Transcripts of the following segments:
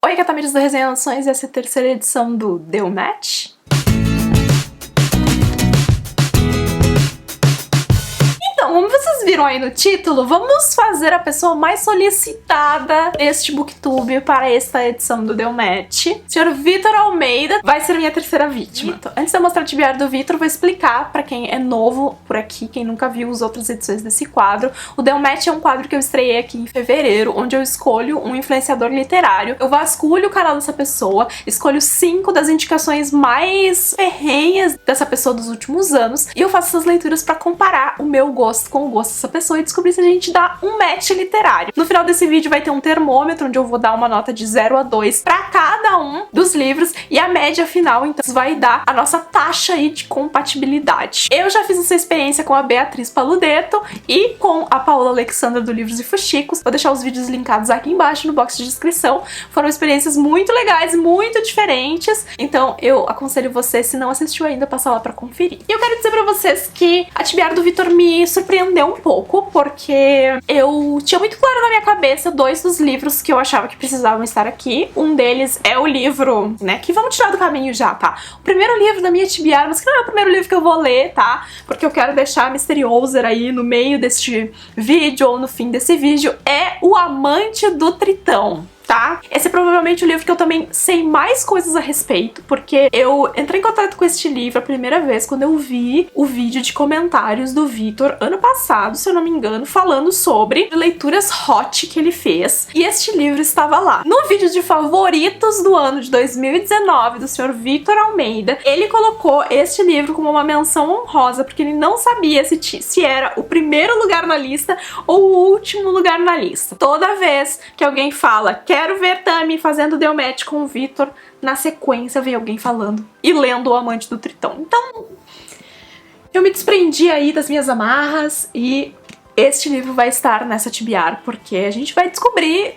Oi, aqui é a Tamires do Resenha Nações e essa é a terceira edição do Deu Match? Então, como vocês viram aí no título, vamos fazer a pessoa mais solicitada neste booktube para esta edição do Deu Match. O senhor Vitor Almeida vai ser minha terceira vítima. Antes de eu mostrar o tibiar do Vitor, vou explicar para quem é novo por aqui, quem nunca viu as outras edições desse quadro. O Deu Match é um quadro que eu estreiei aqui em fevereiro, onde eu escolho um influenciador literário. Eu vasculho o canal dessa pessoa, escolho 5 das indicações mais ferrenhas dessa pessoa dos últimos anos e eu faço essas leituras para comparar o meu gosto com o gosto dessa pessoa e descobrir se a gente dá um match literário. No final desse vídeo vai ter um termômetro onde eu vou dar uma nota de 0 a 2 para cada um dos livros e a média final então vai dar a nossa taxa aí de compatibilidade. Eu já fiz essa experiência com a Beatriz Paludeto e com a Paola Alexandra do Livros e Fuxicos. Vou deixar os vídeos linkados aqui embaixo no box de descrição. Foram experiências muito legais, muito diferentes, então eu aconselho você, se não assistiu ainda, passar lá pra conferir. E eu quero dizer pra vocês que a tibiar do Vitor me surpreendeu um pouco, porque eu tinha muito claro na minha cabeça 2 dos livros que eu achava que precisavam estar aqui. Um deles é o livro, né, que vamos tirar do caminho já, tá? O primeiro livro da minha tibiar, mas que não é o primeiro livro que eu vou ler, tá? Porque eu quero deixar a Mysterioser aí no meio deste vídeo ou no fim desse vídeo, é O Amante do Tritão. Tá? Esse é provavelmente o livro que eu também sei mais coisas a respeito, porque eu entrei em contato com este livro a primeira vez quando eu vi o vídeo de comentários do Vitor ano passado, se eu não me engano, falando sobre leituras hot que ele fez, e este livro estava lá. No vídeo de favoritos do ano de 2019 do senhor Vitor Almeida, ele colocou este livro como uma menção honrosa, porque ele não sabia se era o primeiro lugar na lista ou o último lugar na lista. Toda vez que alguém fala, quero ver Tami fazendo Deu Match com o Vitor, na sequência vem alguém falando e lendo O Amante do Tritão. Então, eu me desprendi aí das minhas amarras e este livro vai estar nessa tibiar, porque a gente vai descobrir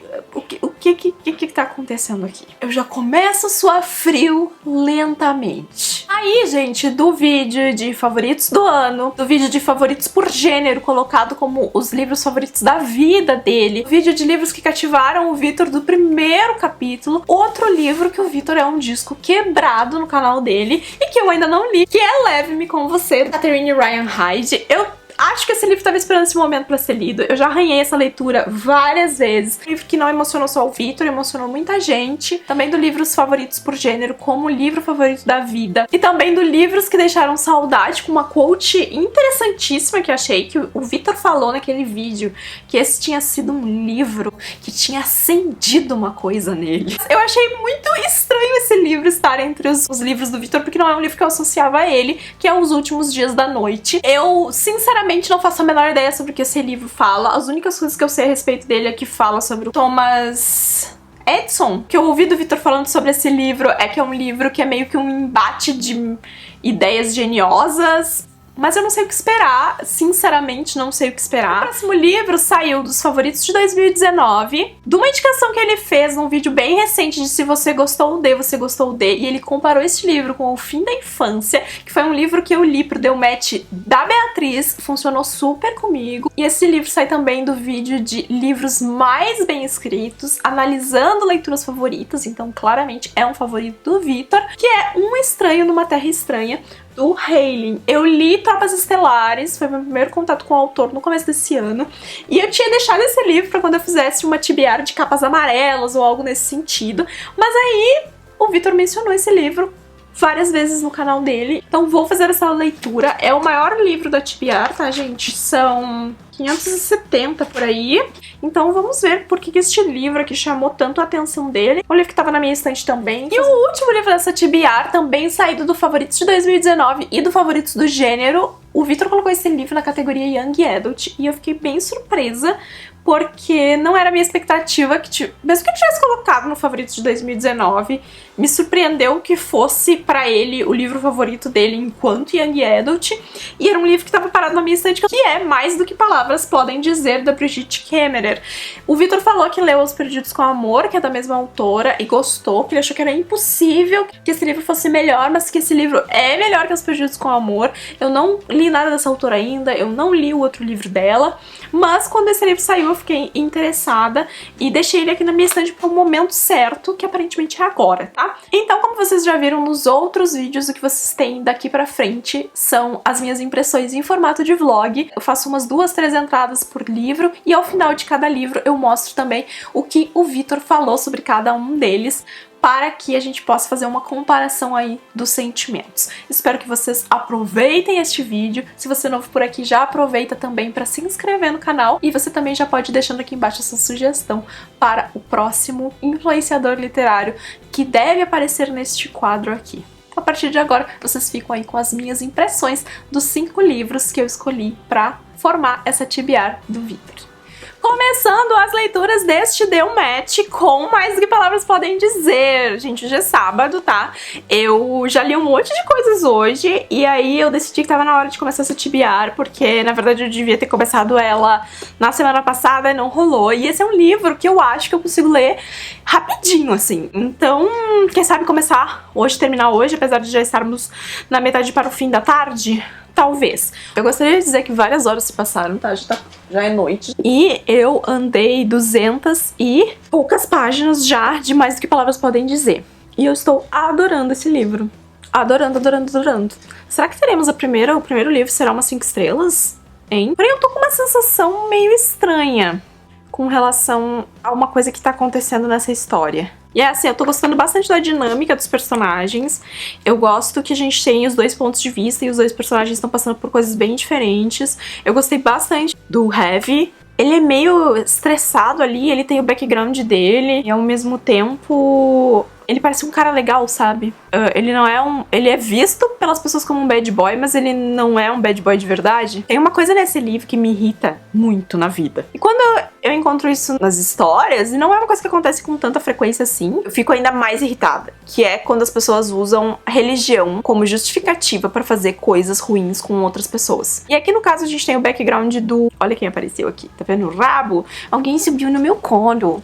o que tá acontecendo aqui. Eu já começo a suar frio lentamente. Aí, gente, do vídeo de favoritos do ano, do vídeo de favoritos por gênero, colocado como os livros favoritos da vida dele, vídeo de livros que cativaram o Vitor do primeiro capítulo, outro livro que o Vitor é um disco quebrado no canal dele e que eu ainda não li, que é Leve-me com Você, da Catherine Ryan Hyde. Eu acho que esse livro estava esperando esse momento para ser lido. Eu já arranhei essa leitura várias vezes. Um livro que não emocionou só o Vitor, emocionou muita gente. Também do livros favoritos por gênero, como o livro favorito da vida. E também do livros que deixaram saudade, com uma quote interessantíssima que eu achei, que o Vitor falou naquele vídeo, que esse tinha sido um livro que tinha acendido uma coisa nele. Eu achei muito estranho esse livro estar entre os livros do Vitor, porque não é um livro que eu associava a ele, que é Os Últimos Dias da Noite. Eu, sinceramente, não faço a menor ideia sobre o que esse livro fala. As únicas coisas que eu sei a respeito dele é que fala sobre o Thomas Edison. Que eu ouvi do Vitor falando sobre esse livro é que é um livro que é meio que um embate de ideias geniosas. Mas eu não sei o que esperar, sinceramente não sei o que esperar. O próximo livro saiu dos favoritos de 2019, de uma indicação que ele fez num vídeo bem recente de Se Você Gostou de, Você Gostou de, e ele comparou este livro com O Fim da Infância, que foi um livro que eu li pro Deu Match da Beatriz, funcionou super comigo. E esse livro sai também do vídeo de livros mais bem escritos, analisando leituras favoritas, então claramente é um favorito do Vitor, que é Um Estranho numa Terra Estranha, do Hailing. Eu li Tropas Estelares, foi meu primeiro contato com o autor no começo desse ano, e eu tinha deixado esse livro pra quando eu fizesse uma tibiar de capas amarelas ou algo nesse sentido, mas aí o Vitor mencionou esse livro várias vezes no canal dele, então vou fazer essa leitura. É o maior livro da tibiar, tá, gente? São 570 por aí. Então vamos ver por que este livro aqui chamou tanto a atenção dele. O livro que estava na minha estante também. E o último livro dessa tibiar, também saído do Favoritos de 2019 e do Favoritos do Gênero. O Vitor colocou esse livro na categoria Young Adult e eu fiquei bem surpresa, porque não era a minha expectativa que, mesmo que eu tivesse colocado no Favoritos de 2019, me surpreendeu que fosse pra ele o livro favorito dele enquanto Young Adult, e era um livro que estava parado na minha estante, que é Mais do que Palavras Podem Dizer, da Brigitte Kemmerer. O Vitor falou que leu Os Perdidos com Amor, que é da mesma autora, e gostou, que ele achou que era impossível que esse livro fosse melhor, mas que esse livro é melhor que Os Perdidos com Amor. Eu não li nada dessa autora ainda, eu não li o outro livro dela, mas quando esse livro saiu eu fiquei interessada e deixei ele aqui na minha estante para o momento certo, que aparentemente é agora, tá? Então, como vocês já viram nos outros vídeos, o que vocês têm daqui pra frente são as minhas impressões em formato de vlog. Eu faço umas 2, 3 entradas por livro e ao final de cada livro eu mostro também o que o Vitor falou sobre cada um deles, para que a gente possa fazer uma comparação aí dos sentimentos. Espero que vocês aproveitem este vídeo. Se você é novo por aqui, já aproveita também para se inscrever no canal. E você também já pode ir deixando aqui embaixo a sua sugestão para o próximo influenciador literário que deve aparecer neste quadro aqui. A partir de agora, vocês ficam aí com as minhas impressões dos 5 livros que eu escolhi para formar essa TBR do Vitor. Começando as leituras deste Deu Match com Mais do que Palavras Podem Dizer. Gente, hoje é sábado, tá? Eu já li um monte de coisas hoje e aí eu decidi que tava na hora de começar essa TBR, porque na verdade eu devia ter começado ela na semana passada e não rolou. E esse é um livro que eu acho que eu consigo ler rapidinho, assim. Então, quem sabe começar hoje, terminar hoje, apesar de já estarmos na metade para o fim da tarde? Talvez. Eu gostaria de dizer que várias horas se passaram, tá? Já é noite. E eu andei 200 e poucas páginas já de Mais do que Palavras Podem Dizer. E eu estou adorando esse livro. Adorando, adorando, adorando. Será que teremos o primeiro livro será umas 5 estrelas? Hein? Porém, eu tô com uma sensação meio estranha com relação a uma coisa que tá acontecendo nessa história. E é assim, eu tô gostando bastante da dinâmica dos personagens. Eu gosto que a gente tem os 2 pontos de vista e os 2 personagens estão passando por coisas bem diferentes. Eu gostei bastante do Heavy. Ele é meio estressado ali, ele tem o background dele e ao mesmo tempo ele parece um cara legal, sabe? Ele é visto pelas pessoas como um bad boy, mas ele não é um bad boy de verdade. Tem uma coisa nesse livro que me irrita muito na vida. E quando eu encontro isso nas histórias, e não é uma coisa que acontece com tanta frequência assim, eu fico ainda mais irritada. Que é quando as pessoas usam a religião como justificativa pra fazer coisas ruins com outras pessoas. E aqui no caso a gente tem o background do... Olha quem apareceu aqui. Tá vendo o rabo? Alguém subiu no meu colo.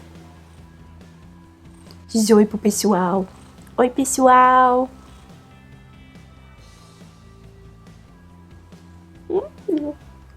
Diz oi pro pessoal. Oi, pessoal.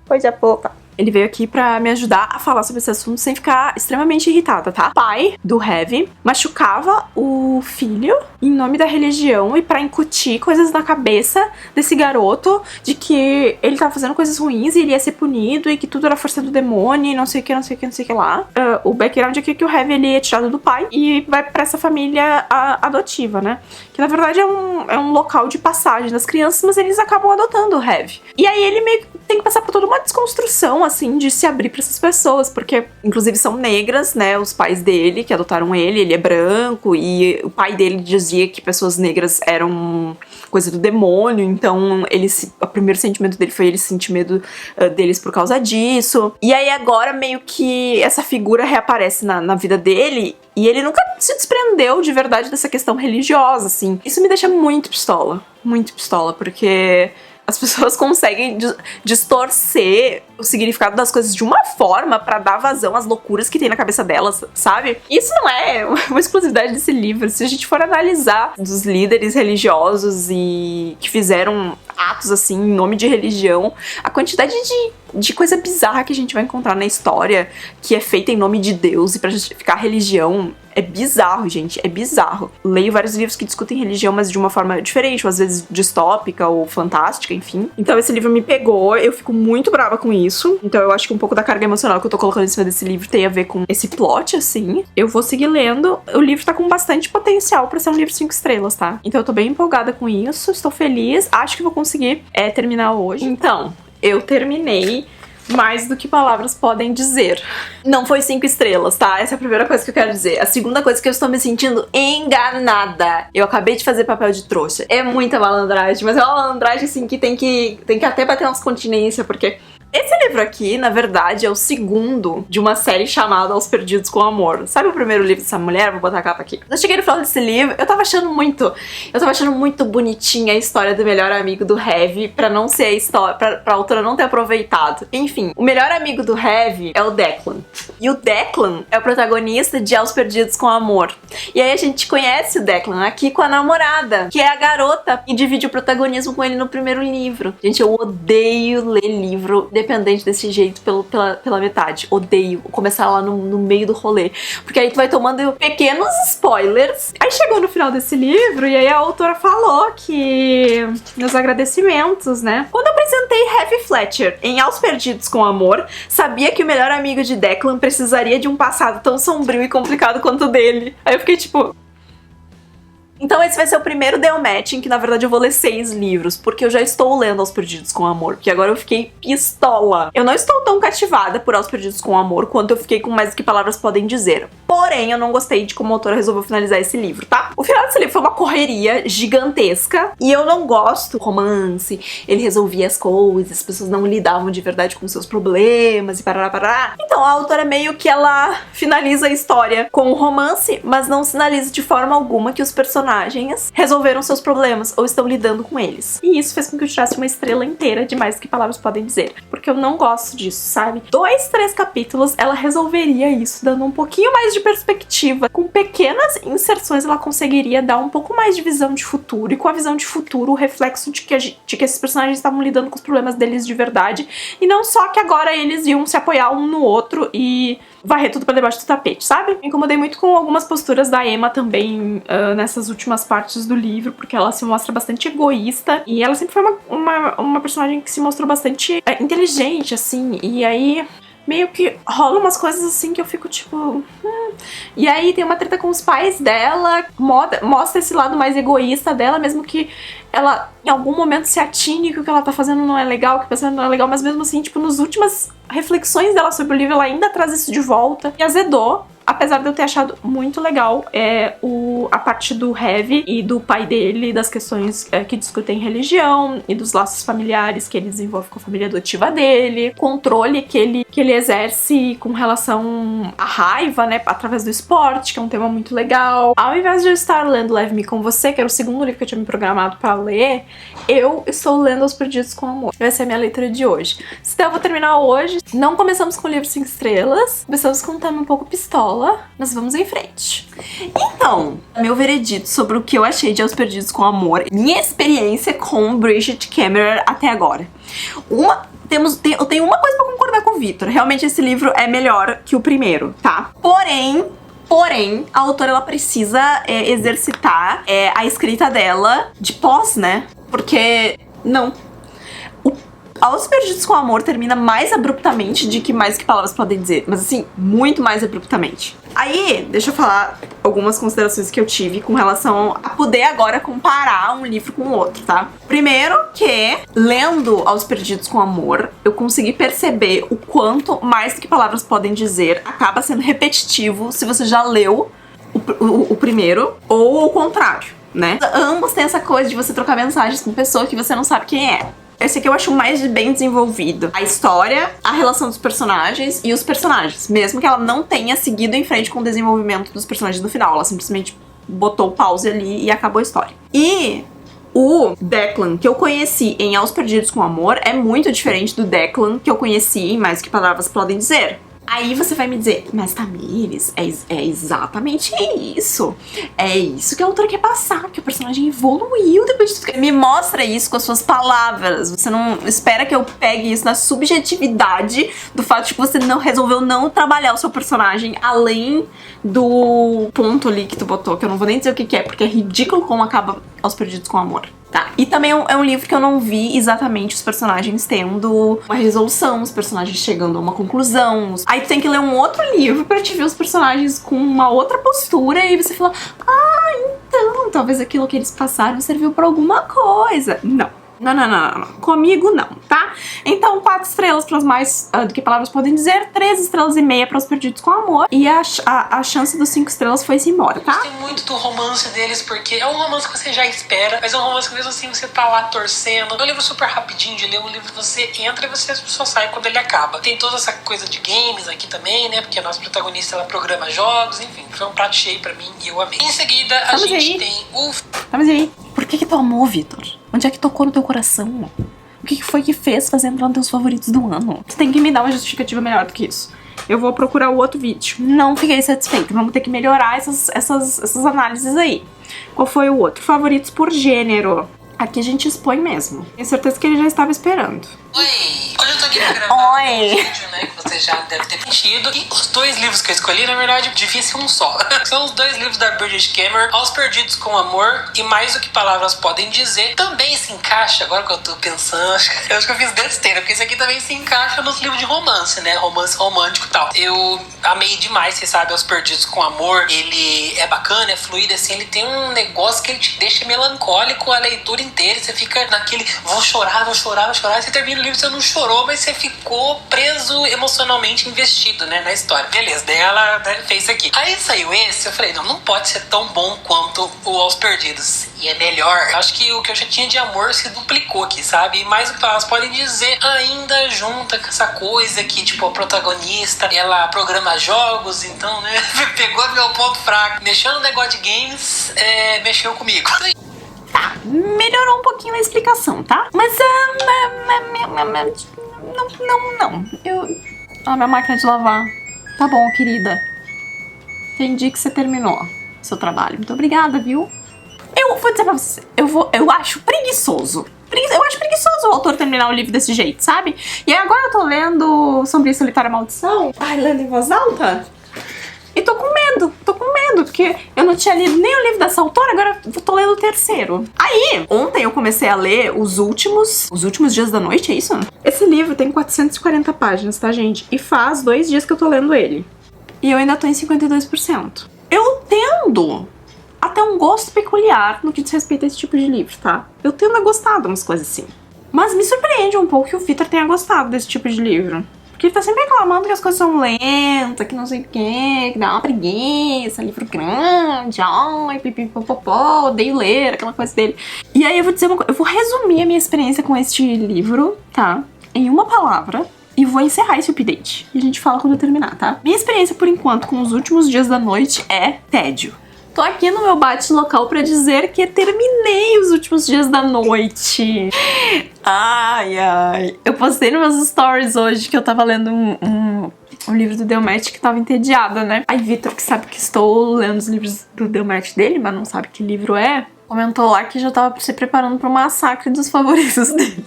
Coisa pouca. Ele veio aqui pra me ajudar a falar sobre esse assunto sem ficar extremamente irritada, tá? O pai do Heavy machucava o filho em nome da religião e pra incutir coisas na cabeça desse garoto de que ele tava fazendo coisas ruins e ele ia ser punido e que tudo era força do demônio e não sei o que, não sei o que, não sei o que lá. O background aqui é que o Heavy ele é tirado do pai e vai pra essa família adotiva, né? Que na verdade é um local de passagem das crianças, mas eles acabam adotando o Heavy. E aí ele meio que tem que passar por toda uma desconstrução, assim, de se abrir pra essas pessoas, porque, inclusive, são negras, né, os pais dele, que adotaram ele é branco, e o pai dele dizia que pessoas negras eram coisa do demônio, então o primeiro sentimento dele foi ele sentir medo deles por causa disso. E aí agora meio que essa figura reaparece na vida dele, e ele nunca se desprendeu de verdade dessa questão religiosa, assim. Isso me deixa muito pistola, porque as pessoas conseguem distorcer o significado das coisas de uma forma pra dar vazão às loucuras que tem na cabeça delas, sabe? Isso não é uma exclusividade desse livro. Se a gente for analisar dos líderes religiosos e que fizeram atos assim em nome de religião, a quantidade de coisa bizarra que a gente vai encontrar na história que é feita em nome de Deus e pra justificar a religião é bizarro, gente, é bizarro. Leio vários livros que discutem religião, mas de uma forma diferente, ou às vezes distópica ou fantástica, enfim. Então esse livro me pegou, eu fico muito brava com isso. Então eu acho que um pouco da carga emocional que eu tô colocando em cima desse livro tem a ver com esse plot, assim. Eu vou seguir lendo. O livro tá com bastante potencial pra ser um livro 5 estrelas, tá? Então eu tô bem empolgada com isso, estou feliz. Acho que vou conseguir terminar hoje. Então, eu terminei Mais do que Palavras Podem Dizer. Não foi 5 estrelas, tá? Essa é a primeira coisa que eu quero dizer. A segunda coisa é que eu estou me sentindo enganada. Eu acabei de fazer papel de trouxa. É muita malandragem, mas é uma malandragem assim que tem que até bater umas continências, porque esse livro aqui, na verdade, é o segundo de uma série chamada Aos Perdidos com Amor. Sabe o primeiro livro dessa mulher? Vou botar a capa aqui. Quando eu cheguei no final desse livro, eu tava achando muito bonitinha a história do melhor amigo do Heavy, pra não ser a história, pra autora não ter aproveitado. Enfim, o melhor amigo do Heavy é o Declan. E o Declan é o protagonista de Aos Perdidos com Amor. E aí a gente conhece o Declan aqui com a namorada, que é a garota que divide o protagonismo com ele no primeiro livro. Gente, eu odeio ler livro independente desse jeito pela metade. Odeio começar lá no meio do rolê. Porque aí tu vai tomando pequenos spoilers. Aí chegou no final desse livro e aí a autora falou que... nos agradecimentos, né? Quando eu apresentei Heavy Fletcher em Aos Perdidos com Amor, sabia que o melhor amigo de Declan precisaria de um passado tão sombrio e complicado quanto o dele. Aí eu fiquei tipo... Então esse vai ser o primeiro Delmatch em que, na verdade, eu vou ler 6 livros, porque eu já estou lendo Aos Perdidos com Amor, porque agora eu fiquei pistola. Eu não estou tão cativada por Aos Perdidos com Amor quanto eu fiquei com Mais do que Palavras Podem Dizer. Porém, eu não gostei de como a autora resolveu finalizar esse livro, tá? O final desse livro foi uma correria gigantesca, e eu não gosto do romance, ele resolvia as coisas, as pessoas não lidavam de verdade com seus problemas e parará. Então a autora meio que ela finaliza a história com o romance, mas não sinaliza de forma alguma que os personagens resolveram seus problemas ou estão lidando com eles. E isso fez com que eu tirasse uma estrela inteira de Mais do que Palavras Podem Dizer, porque eu não gosto disso, sabe? 2, 3 capítulos ela resolveria isso, dando um pouquinho mais de perspectiva. Com pequenas inserções ela conseguiria dar um pouco mais de visão de futuro, e com a visão de futuro o reflexo de que esses personagens estavam lidando com os problemas deles de verdade, e não só que agora eles iam se apoiar um no outro e varrer tudo pra debaixo do tapete, sabe? Me incomodei muito com algumas posturas da Emma também nessas últimas partes do livro, porque ela se mostra bastante egoísta, e ela sempre foi uma personagem que se mostrou bastante inteligente, assim, e aí meio que rola umas coisas assim que eu fico tipo... E aí tem uma treta com os pais dela, mostra esse lado mais egoísta dela, mesmo que ela em algum momento se atine que o que ela tá fazendo não é legal, que o que tá fazendo não é legal, mas mesmo assim, tipo, nas últimas reflexões dela sobre o livro, ela ainda traz isso de volta. E azedou, apesar de eu ter achado muito legal a parte do Heavy e do pai dele, das questões que discutem religião e dos laços familiares que ele desenvolve com a família adotiva dele, controle que ele exerce com relação à raiva, né, através do esporte, que é um tema muito legal. Ao invés de eu estar lendo Leve-me com Você, que era o segundo livro que eu tinha me programado pra ler, eu estou lendo Aos Perdidos com Amor. Vai ser a minha leitura de hoje. Então eu vou terminar hoje. Não começamos com o livro 5 estrelas, começamos com um tema um pouco pistola, mas vamos em frente. Então, meu veredito sobre o que eu achei de Aos Perdidos com Amor, minha experiência com Bridget Kemmerer até agora. Eu tenho uma coisa pra concordar com o Vitor. Realmente esse livro é melhor que o primeiro, tá? Porém, a autora ela precisa exercitar a escrita dela de pós, né? Porque, não. Aos Perdidos com Amor termina mais abruptamente de que Mais que Palavras Podem Dizer. Mas assim, muito mais abruptamente. Aí, deixa eu falar algumas considerações que eu tive com relação a poder agora comparar um livro com o outro, tá? Primeiro que, lendo Aos Perdidos com Amor, eu consegui perceber o quanto Mais do que Palavras Podem Dizer acaba sendo repetitivo se você já leu o primeiro, ou o contrário, né? Ambos têm essa coisa de você trocar mensagens com pessoa que você não sabe quem é. Esse aqui eu acho mais bem desenvolvido. A história, a relação dos personagens e os personagens. Mesmo que ela não tenha seguido em frente com o desenvolvimento dos personagens no final. Ela simplesmente botou o pause ali e acabou a história. E o Declan que eu conheci em Aos Perdidos com Amor é muito diferente do Declan que eu conheci em Mais do que Palavras Podem Dizer. Aí você vai me dizer, mas Tamires, é exatamente isso. É isso que a autora quer passar, que o personagem evoluiu depois de tudo. Me mostra isso com as suas palavras. Você não espera que eu pegue isso na subjetividade do fato de que você não resolveu não trabalhar o seu personagem além do ponto ali que tu botou, que eu não vou nem dizer o que é, porque é ridículo como acaba Aos Perdidos com Amor. Tá, e também é um livro que eu não vi exatamente os personagens tendo uma resolução, os personagens chegando a uma conclusão. Aí tu tem que ler um outro livro pra te ver os personagens com uma outra postura e você fala, então, talvez aquilo que eles passaram serviu pra alguma coisa. Não. Comigo não, tá? Então 4 estrelas para os Mais do que Palavras Podem Dizer, 3 estrelas e meia para Os Perdidos com Amor, e a chance dos 5 estrelas foi-se embora, tá? Gostei muito do romance deles, porque é um romance que você já espera, mas é um romance que mesmo assim você tá lá torcendo. É um livro super rapidinho de ler, um livro que você entra e você só sai quando ele acaba. Tem toda essa coisa de games aqui também, né? Porque a nossa protagonista, ela programa jogos, enfim, foi um prato cheio pra mim e eu amei. Em seguida, a gente tem o... Mas e aí? Por que tu amou, Vitor? Onde é que tocou no teu coração? O que foi que fez fazer entrar nos teus favoritos do ano? Tu tem que me dar uma justificativa melhor do que isso. Eu vou procurar o outro vídeo. Não fiquei satisfeita. Vamos ter que melhorar essas análises aí. Qual foi o outro? Favoritos por gênero. Aqui a gente expõe mesmo. Tenho certeza que ele já estava esperando. Oi! Hoje eu tô aqui pra gravar Oi. um vídeo, né, que você já deve ter preenchido. E os 2 livros que eu escolhi, na verdade, devia ser um só. São os 2 livros da Bridget Cameron, Aos Perdidos com Amor e Mais do que Palavras Podem Dizer. Também se encaixa, agora que eu tô pensando, eu acho que eu fiz besteira, porque esse aqui também se encaixa nos livros de romance, né, romance romântico e tal. Eu amei demais, você sabe, Aos Perdidos com Amor. Ele é bacana, é fluido, assim, ele tem um negócio que ele te deixa melancólico a leitura inteira. Você fica naquele, vou chorar, e você termina o livro, você não chorou, mas você ficou preso emocionalmente investido, né, na história. Beleza, daí ela fez isso aqui. Aí saiu esse, eu falei, não pode ser tão bom quanto o Aos Perdidos. E é melhor. Acho que o que eu já tinha de amor se duplicou aqui, sabe? E mais do que elas podem dizer, ainda junta com essa coisa que, tipo, a protagonista, ela programa jogos, então, né, pegou meu ponto fraco. Mexeu no negócio de games, mexeu comigo. Tá, melhorou um pouquinho a explicação, tá? Mas, não. Minha máquina de lavar. Tá bom, querida. Entendi que você terminou seu trabalho. Muito obrigada, viu? Eu vou dizer pra você, eu acho preguiçoso. Eu acho preguiçoso o autor terminar o livro desse jeito, sabe? E aí agora eu tô lendo Sombria e Solitária Maldição. Ai, lendo em voz alta. E tô com medo, porque eu não tinha lido nem o livro dessa autora, agora eu tô lendo o terceiro. Aí, ontem eu comecei a ler os últimos dias da noite, é isso? Esse livro tem 440 páginas, tá, gente? E faz 2 dias que eu tô lendo ele. E eu ainda tô em 52%. Eu tendo até um gosto peculiar no que diz respeito a esse tipo de livro, tá? Eu tendo a gostar de umas coisas assim. Mas me surpreende um pouco que o Vitor tenha gostado desse tipo de livro. Porque ele tá sempre reclamando que as coisas são lentas, que não sei o quê, que dá uma preguiça, livro grande, ai, pipipopopó, odeio ler, aquela coisa dele. E aí eu vou dizer uma coisa, eu vou resumir a minha experiência com este livro, tá? Em uma palavra. E vou encerrar esse update. E a gente fala quando eu terminar, tá? Minha experiência, por enquanto, com os últimos dias da noite é tédio. Tô aqui no meu bate local pra dizer que terminei os últimos dias da noite. Ai. Eu postei nos meus stories hoje que eu tava lendo um livro do Delmet que tava entediada, né? Aí Vitor, que sabe que estou lendo os livros do Delmet dele, mas não sabe que livro é, comentou lá que já tava se preparando pro massacre dos favoritos dele.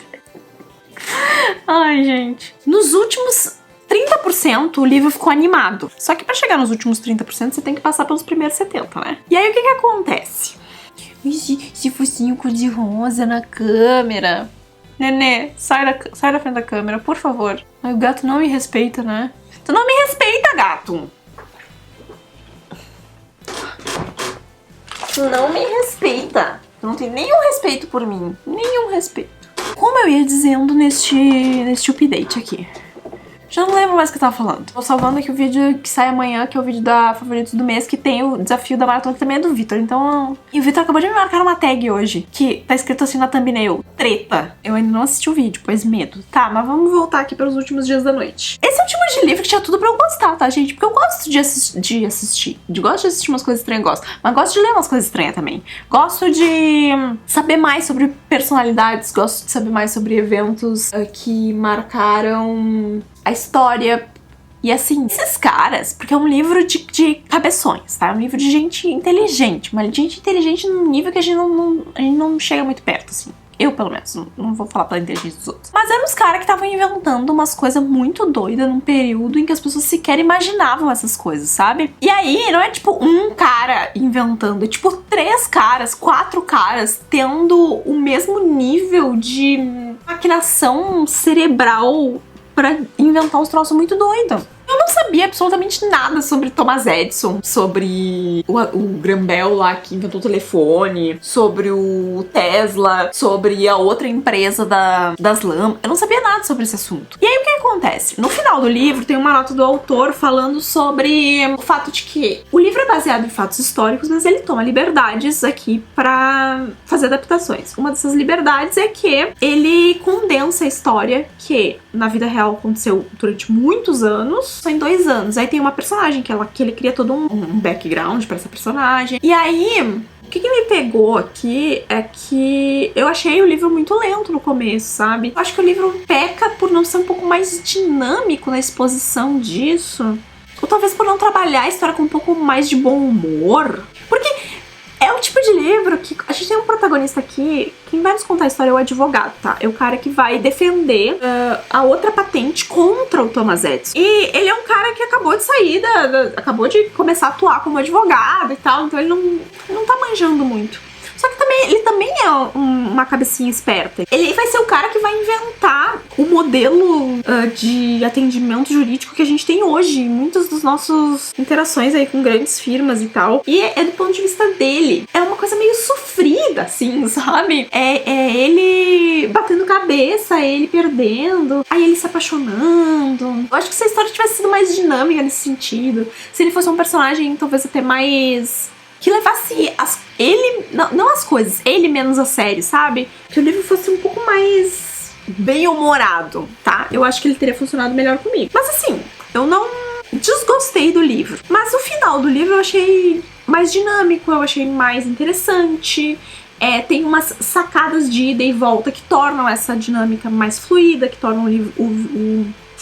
Ai, gente. Nos últimos 30% o livro ficou animado. Só que pra chegar nos últimos 30% você tem que passar pelos primeiros 70%, né? E aí o que acontece? Esse focinho cor-de-rosa na câmera. Nenê, sai da frente da câmera, por favor. Ai, o gato não me respeita, né? Tu não me respeita, gato! Tu não me respeita. Tu não tem nenhum respeito por mim. Nenhum respeito. Como eu ia dizendo neste update aqui. Já não lembro mais o que eu tava falando. Tô salvando aqui o vídeo que sai amanhã, que é o vídeo da Favoritos do Mês, que tem o desafio da maratona, que também é do Vitor. Então... E o Vitor acabou de me marcar uma tag hoje, que tá escrito assim na thumbnail: treta. Eu ainda não assisti o vídeo, pois medo. Tá, mas vamos voltar aqui para os últimos dias da noite. Esse é o tipo de livro que tinha tudo pra eu gostar, tá, gente? Porque eu gosto de assistir. Gosto de assistir umas coisas estranhas, gosto. Mas gosto de ler umas coisas estranhas também. Gosto de saber mais sobre personalidades. Gosto de saber mais sobre eventos que marcaram a história. E assim, esses caras, porque é um livro de cabeções, tá? É um livro de gente inteligente, mas gente inteligente num nível que a gente não chega muito perto, assim. Eu, pelo menos, não vou falar pela inteligência dos outros. Mas eram os caras que estavam inventando umas coisas muito doidas num período em que as pessoas sequer imaginavam essas coisas, sabe? E aí, não é tipo um cara inventando, é tipo 3 caras, 4 caras tendo o mesmo nível de maquinação cerebral pra inventar uns troços muito doidos. Eu não sabia absolutamente nada sobre Thomas Edison, sobre o Graham Bell lá que inventou o telefone, sobre o Tesla, sobre a outra empresa das lâmpadas. Eu não sabia nada sobre esse assunto. E aí o que acontece? No final do livro tem uma nota do autor falando sobre o fato de que o livro é baseado em fatos históricos, mas ele toma liberdades aqui pra fazer adaptações. Uma dessas liberdades é que ele condensa a história que na vida real aconteceu durante muitos anos, só em 2 anos. Aí tem uma personagem que ele cria todo um background pra essa personagem. E aí, o que me pegou aqui é que eu achei o livro muito lento no começo, sabe? Eu acho que o livro peca por não ser um pouco mais dinâmico na exposição disso. Ou talvez por não trabalhar a história com um pouco mais de bom humor. Porque é o tipo de livro que a gente tem um protagonista aqui, quem vai nos contar a história é o advogado, tá? É o cara que vai defender a outra patente contra o Thomas Edison. E ele é um cara que acabou de sair acabou de começar a atuar como advogado e tal, então ele não tá manjando muito. Só que ele também é uma cabecinha esperta. Ele vai ser o cara que vai inventar o modelo de atendimento jurídico que a gente tem hoje em muitas das nossas interações aí com grandes firmas e tal. E é do ponto de vista dele. É uma coisa meio sofrida, assim, sabe? É ele batendo cabeça, é ele perdendo, aí ele se apaixonando. Eu acho que se a história tivesse sido mais dinâmica nesse sentido, se ele fosse um personagem talvez até mais... que levasse ele, não as coisas, ele menos a sério, sabe? Que o livro fosse um pouco mais bem-humorado, tá? Eu acho que ele teria funcionado melhor comigo. Mas assim, eu não desgostei do livro. Mas o final do livro eu achei mais dinâmico, eu achei mais interessante. Tem umas sacadas de ida e volta que tornam essa dinâmica mais fluida, que tornam o livro...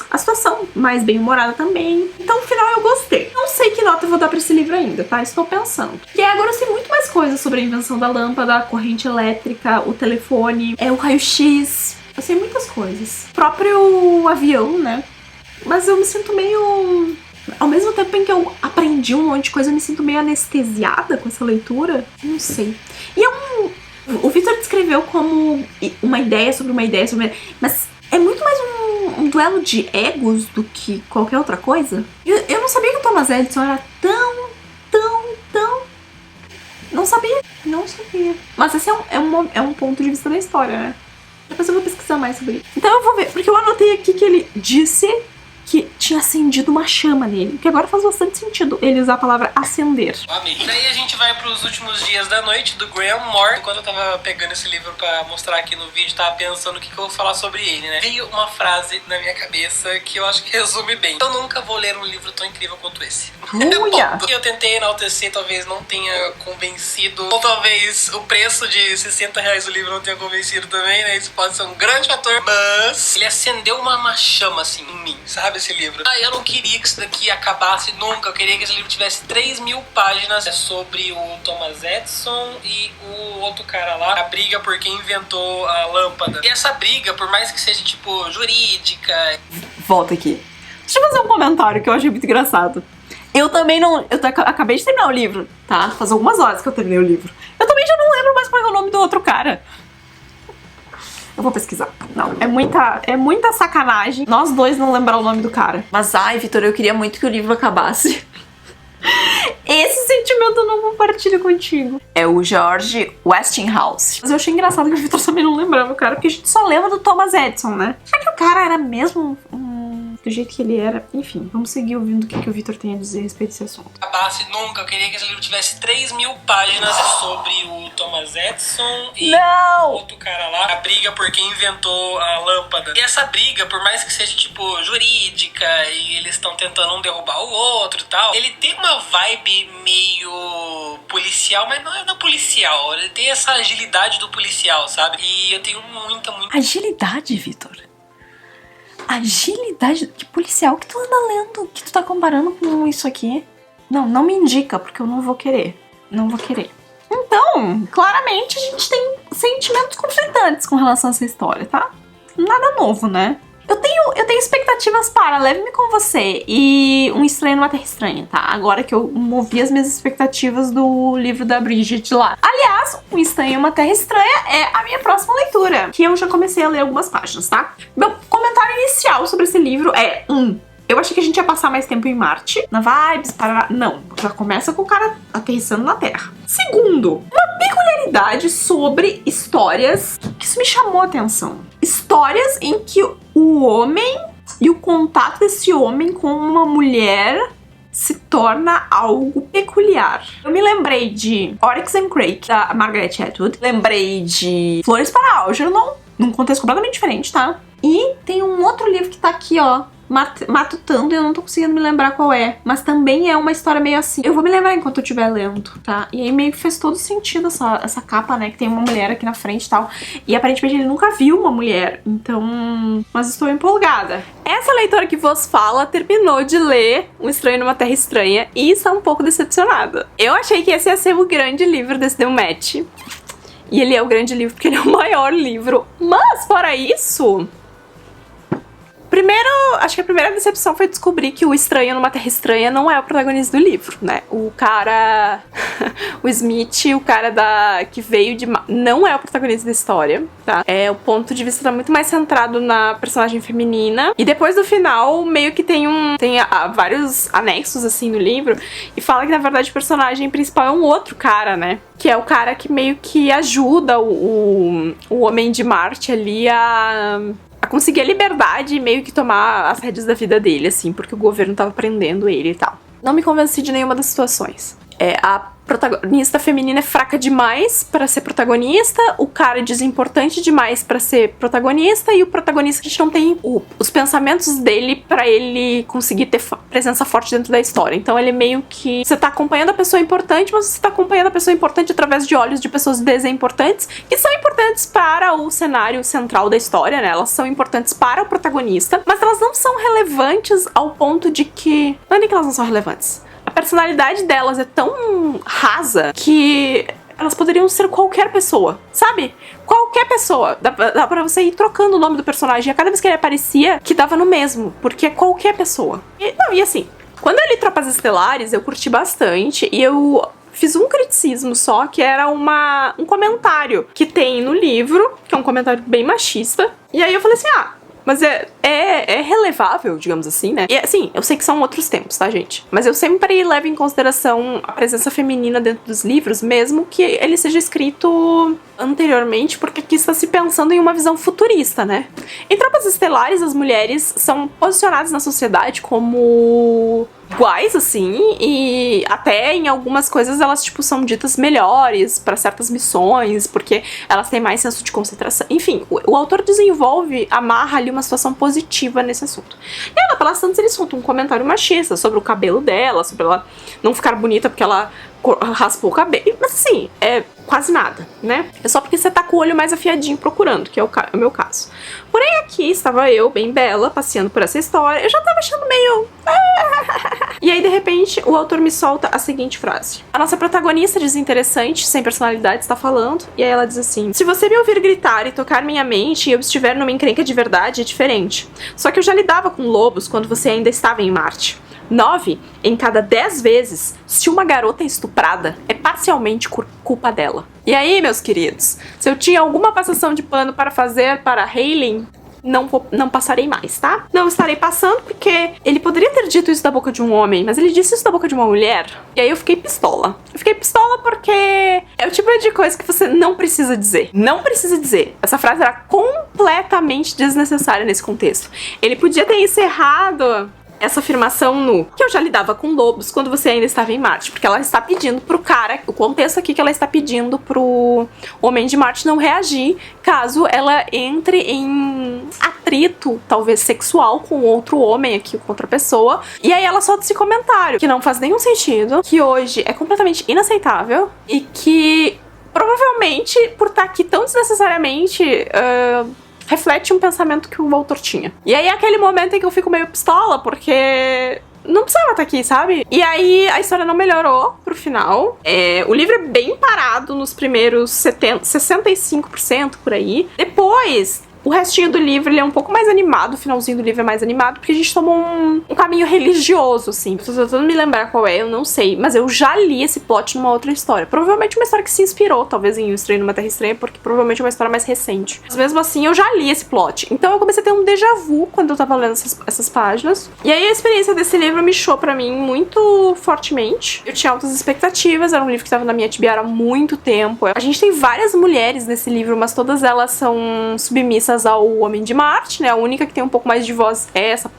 a situação mais bem-humorada também. Então, no final, eu gostei. Não sei que nota eu vou dar pra esse livro ainda, tá? Estou pensando. E aí, agora eu sei muito mais coisas sobre a invenção da lâmpada, a corrente elétrica, o telefone, o raio-x. Eu sei muitas coisas. O próprio avião, né? Mas eu me sinto meio... Ao mesmo tempo em que eu aprendi um monte de coisa, eu me sinto meio anestesiada com essa leitura. Não sei. E o Victor descreveu como uma ideia sobre uma ideia sobre... Mas é muito mais um duelo de egos do que qualquer outra coisa. Eu não sabia que o Thomas Edison era tão... Não sabia. Mas esse é um ponto de vista da história, né? Depois eu vou pesquisar mais sobre isso. Então eu vou ver, porque eu anotei aqui que ele disse que tinha acendido uma chama nele, que agora faz bastante sentido ele usar a palavra acender. Amei. Daí a gente vai pros últimos dias da noite do Graham Moore. Enquanto eu tava pegando esse livro pra mostrar aqui no vídeo, tava pensando o que eu vou falar sobre ele, né? Veio uma frase na minha cabeça que eu acho que resume bem. Eu nunca vou ler um livro tão incrível quanto esse. Eu tentei enaltecer, talvez não tenha convencido, ou talvez o preço de R$60 do livro não tenha convencido também, né? Isso pode ser um grande fator, mas ele acendeu uma chama, assim, em mim, sabe? Esse livro. Eu não queria que isso daqui acabasse nunca. Eu queria que esse livro tivesse 3.000 páginas sobre o Thomas Edison e o outro cara lá, a briga por quem inventou a lâmpada. E essa briga, por mais que seja, tipo, jurídica... Volta aqui. Deixa eu fazer um comentário que eu achei muito engraçado. Eu também não... acabei de terminar o livro, tá? Faz algumas horas que eu terminei o livro. Eu também já não lembro mais qual é o nome do outro cara. Eu vou pesquisar. Não, é muita sacanagem nós dois não lembrar o nome do cara. Mas, ai, Vitor, eu queria muito que o livro acabasse. Esse sentimento eu não compartilho contigo. É o George Westinghouse. Mas eu achei engraçado que o Vitor também não lembrava o cara, porque a gente só lembra do Thomas Edison, né? Será que o cara era mesmo do jeito que ele era? Enfim, vamos seguir ouvindo o que o Vitor tem a dizer a respeito desse assunto. Acabasse nunca. Eu queria que esse livro tivesse 3.000 páginas sobre o Thomas Edison e o outro cara lá, a briga por quem inventou a lâmpada. E essa briga, por mais que seja, tipo, jurídica e eles estão tentando um derrubar o outro e tal, ele tem uma vibe meio policial, mas não é da policial. Ele tem essa agilidade do policial, sabe? E eu tenho muita... Agilidade, Vitor? Agilidade? Que policial que tu anda lendo? Que tu tá comparando com isso aqui? Não me indica, porque eu não vou querer. Não vou querer. Então, claramente a gente tem sentimentos conflitantes com relação a essa história, tá? Nada novo, né? Eu tenho expectativas para Leve-me com Você e Um Estranho numa Terra Estranha, tá? Agora que eu movi as minhas expectativas do livro da Bridget lá. Aliás, Um Estranho numa Terra Estranha é a minha próxima leitura, que eu já comecei a ler algumas páginas, tá? Meu comentário inicial sobre esse livro é: eu achei que a gente ia passar mais tempo em Marte, na vibes, não, já começa com o cara aterrissando na Terra. Segundo, uma peculiaridade sobre histórias que isso me chamou a atenção. Histórias em que o homem e o contato desse homem com uma mulher se torna algo peculiar. Eu me lembrei de Oryx and Crake, da Margaret Atwood. Lembrei de Flores para Algernon, num contexto completamente diferente, tá? E tem um outro livro que tá aqui, ó, matutando e eu não tô conseguindo me lembrar qual é. Mas também é uma história meio assim. Eu vou me lembrar enquanto eu estiver lendo, tá? E aí meio que fez todo sentido essa capa, né? Que tem uma mulher aqui na frente e tal. E aparentemente ele nunca viu uma mulher. Então... Mas estou empolgada. Essa leitora que vos fala terminou de ler Um Estranho numa Terra Estranha e está um pouco decepcionada. Eu achei que esse ia ser o grande livro desse The Match. E ele é o grande livro porque ele é o maior livro. Mas, fora isso... Primeiro, acho que a primeira decepção foi descobrir que o Estranho numa Terra Estranha não é o protagonista do livro, né? O cara... o Smith, o cara que veio de... não é o protagonista da história, tá? O ponto de vista tá muito mais centrado na personagem feminina. E depois do final, meio que tem vários anexos, assim, no livro. E fala que, na verdade, o personagem principal é um outro cara, né? Que é o cara que meio que ajuda o Homem de Marte ali a conseguir a liberdade e meio que tomar as rédeas da vida dele, assim, porque o governo tava prendendo ele e tal. Não me convenci de nenhuma das situações. A protagonista feminina é fraca demais pra ser protagonista, o cara é desimportante demais pra ser protagonista, e o protagonista, a gente não tem os pensamentos dele pra ele conseguir ter presença forte dentro da história. Então ele é meio que... Você tá acompanhando a pessoa importante, mas você tá acompanhando a pessoa importante através de olhos de pessoas desimportantes, que são importantes para o cenário central da história, né? Elas são importantes para o protagonista, mas elas não são relevantes ao ponto de que... Não é nem que elas não são relevantes. A personalidade delas é tão rasa que elas poderiam ser qualquer pessoa, sabe? Qualquer pessoa. Dá pra você ir trocando o nome do personagem. A cada vez que ele aparecia, que dava no mesmo, porque é qualquer pessoa. E assim, quando eu li Tropas Estelares, eu curti bastante e eu fiz um criticismo só, que era um comentário que tem no livro, que é um comentário bem machista. E aí eu falei assim, mas é relevável, digamos assim, né? E assim, eu sei que são outros tempos, tá, gente? Mas eu sempre levo em consideração a presença feminina dentro dos livros, mesmo que ele seja escrito anteriormente, porque aqui está se pensando em uma visão futurista, né? Em Tropas Estelares, as mulheres são posicionadas na sociedade como iguais, assim, e até em algumas coisas elas, tipo, são ditas melhores para certas missões, porque elas têm mais senso de concentração. Enfim, o autor amarra ali uma situação positiva nesse assunto. E aí, pelas tantas, eles contam um comentário machista sobre o cabelo dela, sobre ela não ficar bonita porque ela raspou o cabelo. Mas assim, é quase nada, né? É só porque você tá com o olho mais afiadinho procurando, que é o meu caso. Porém, aqui estava eu, bem bela, passeando por essa história. Eu já tava achando meio... E aí, de repente, o autor me solta a seguinte frase. A nossa protagonista desinteressante, sem personalidade, está falando. E aí ela diz assim: se você me ouvir gritar e tocar minha mente e eu estiver numa encrenca de verdade, é diferente. Só que eu já lidava com lobos quando você ainda estava em Marte. 9 em cada 10 vezes, se uma garota é estuprada, é parcialmente culpa dela. E aí, meus queridos, se eu tinha alguma passação de pano para fazer para Hayley, não passarei mais, tá? Não estarei passando porque ele poderia ter dito isso da boca de um homem, mas ele disse isso da boca de uma mulher. E aí eu fiquei pistola. Eu fiquei pistola porque é o tipo de coisa que você não precisa dizer. Não precisa dizer. Essa frase era completamente desnecessária nesse contexto. Ele podia ter encerrado essa afirmação no que eu já lidava com lobos quando você ainda estava em Marte, porque ela está pedindo pro cara, o contexto aqui que ela está pedindo pro Homem de Marte não reagir caso ela entre em atrito, talvez sexual, com outro homem aqui, com outra pessoa, e aí ela solta esse comentário, que não faz nenhum sentido, que hoje é completamente inaceitável, e que provavelmente, por estar aqui tão desnecessariamente, reflete um pensamento que o autor tinha. E aí é aquele momento em que eu fico meio pistola, porque não precisava estar aqui, sabe? E aí a história não melhorou pro final. O livro é bem parado nos primeiros 65% por aí. Depois, o restinho do livro, ele é um pouco mais animado, o finalzinho do livro é mais animado, porque a gente tomou um caminho religioso, assim. Tô tentando me lembrar qual é, eu não sei, mas eu já li esse plot numa outra história. Provavelmente uma história que se inspirou, talvez, em Um Estranho numa Terra Estranha, porque provavelmente é uma história mais recente. Mas mesmo assim, eu já li esse plot. Então eu comecei a ter um déjà vu quando eu tava lendo essas páginas. E aí a experiência desse livro me chou pra mim muito fortemente. Eu tinha altas expectativas, era um livro que tava na minha TBR há muito tempo. A gente tem várias mulheres nesse livro, mas todas elas são submissas ao Homem de Marte, né? A única que tem um pouco mais de voz é essa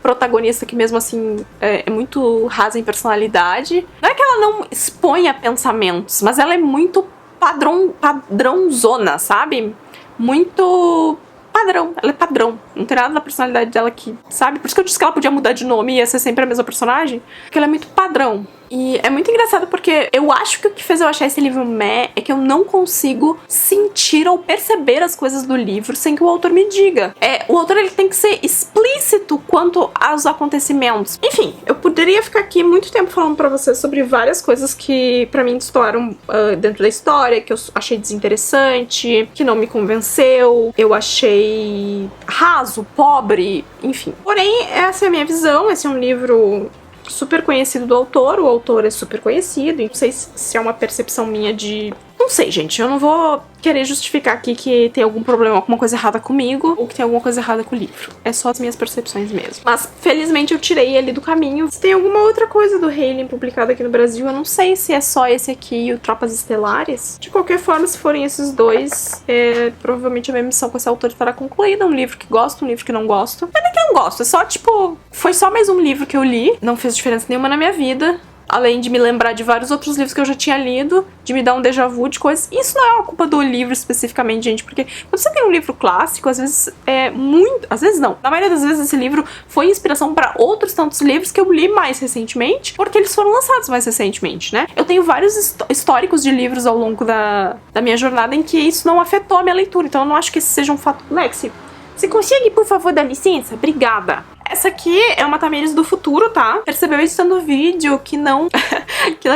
protagonista que mesmo assim é muito rasa em personalidade. Não é que ela não exponha pensamentos, mas ela é muito padrãozona, sabe? Muito padrão. Ela é padrão. Não tem nada da personalidade dela que, sabe? Por isso que eu disse que ela podia mudar de nome e ia ser sempre a mesma personagem. Porque ela é muito padrão. E é muito engraçado porque eu acho que o que fez eu achar esse livro meh é que eu não consigo sentir ou perceber as coisas do livro sem que o autor me diga. O autor ele tem que ser explícito quanto aos acontecimentos. Enfim, eu poderia ficar aqui muito tempo falando pra vocês sobre várias coisas que pra mim destoaram dentro da história, que eu achei desinteressante, que não me convenceu, eu achei raso, pobre, enfim. Porém, essa é a minha visão, esse é um livro super conhecido do autor, o autor é super conhecido, e não sei se é uma percepção minha de... Não sei, gente, eu não vou querer justificar aqui que tem algum problema, alguma coisa errada comigo, ou que tem alguma coisa errada com o livro. É só as minhas percepções mesmo. Mas, felizmente, eu tirei ele do caminho. Se tem alguma outra coisa do Heylen publicada aqui no Brasil, eu não sei se é só esse aqui e o Tropas Estelares. De qualquer forma, se forem esses dois, provavelmente a minha missão com esse autor estará concluída. Um livro que gosto, um livro que não gosto. Não é nem que eu não gosto, é só, tipo... Foi só mais um livro que eu li, não fez diferença nenhuma na minha vida. Além de me lembrar de vários outros livros que eu já tinha lido, de me dar um déjà vu de coisas. Isso não é uma culpa do livro especificamente, gente, porque quando você tem um livro clássico, às vezes é muito... Às vezes não. Na maioria das vezes esse livro foi inspiração para outros tantos livros que eu li mais recentemente, porque eles foram lançados mais recentemente, né? Eu tenho vários históricos de livros ao longo da minha jornada em que isso não afetou a minha leitura, então eu não acho que esse seja um fato... Lexi, você consegue, por favor, dar licença? Obrigada. Essa aqui é uma Tamires do futuro, tá? Percebeu editando o vídeo que não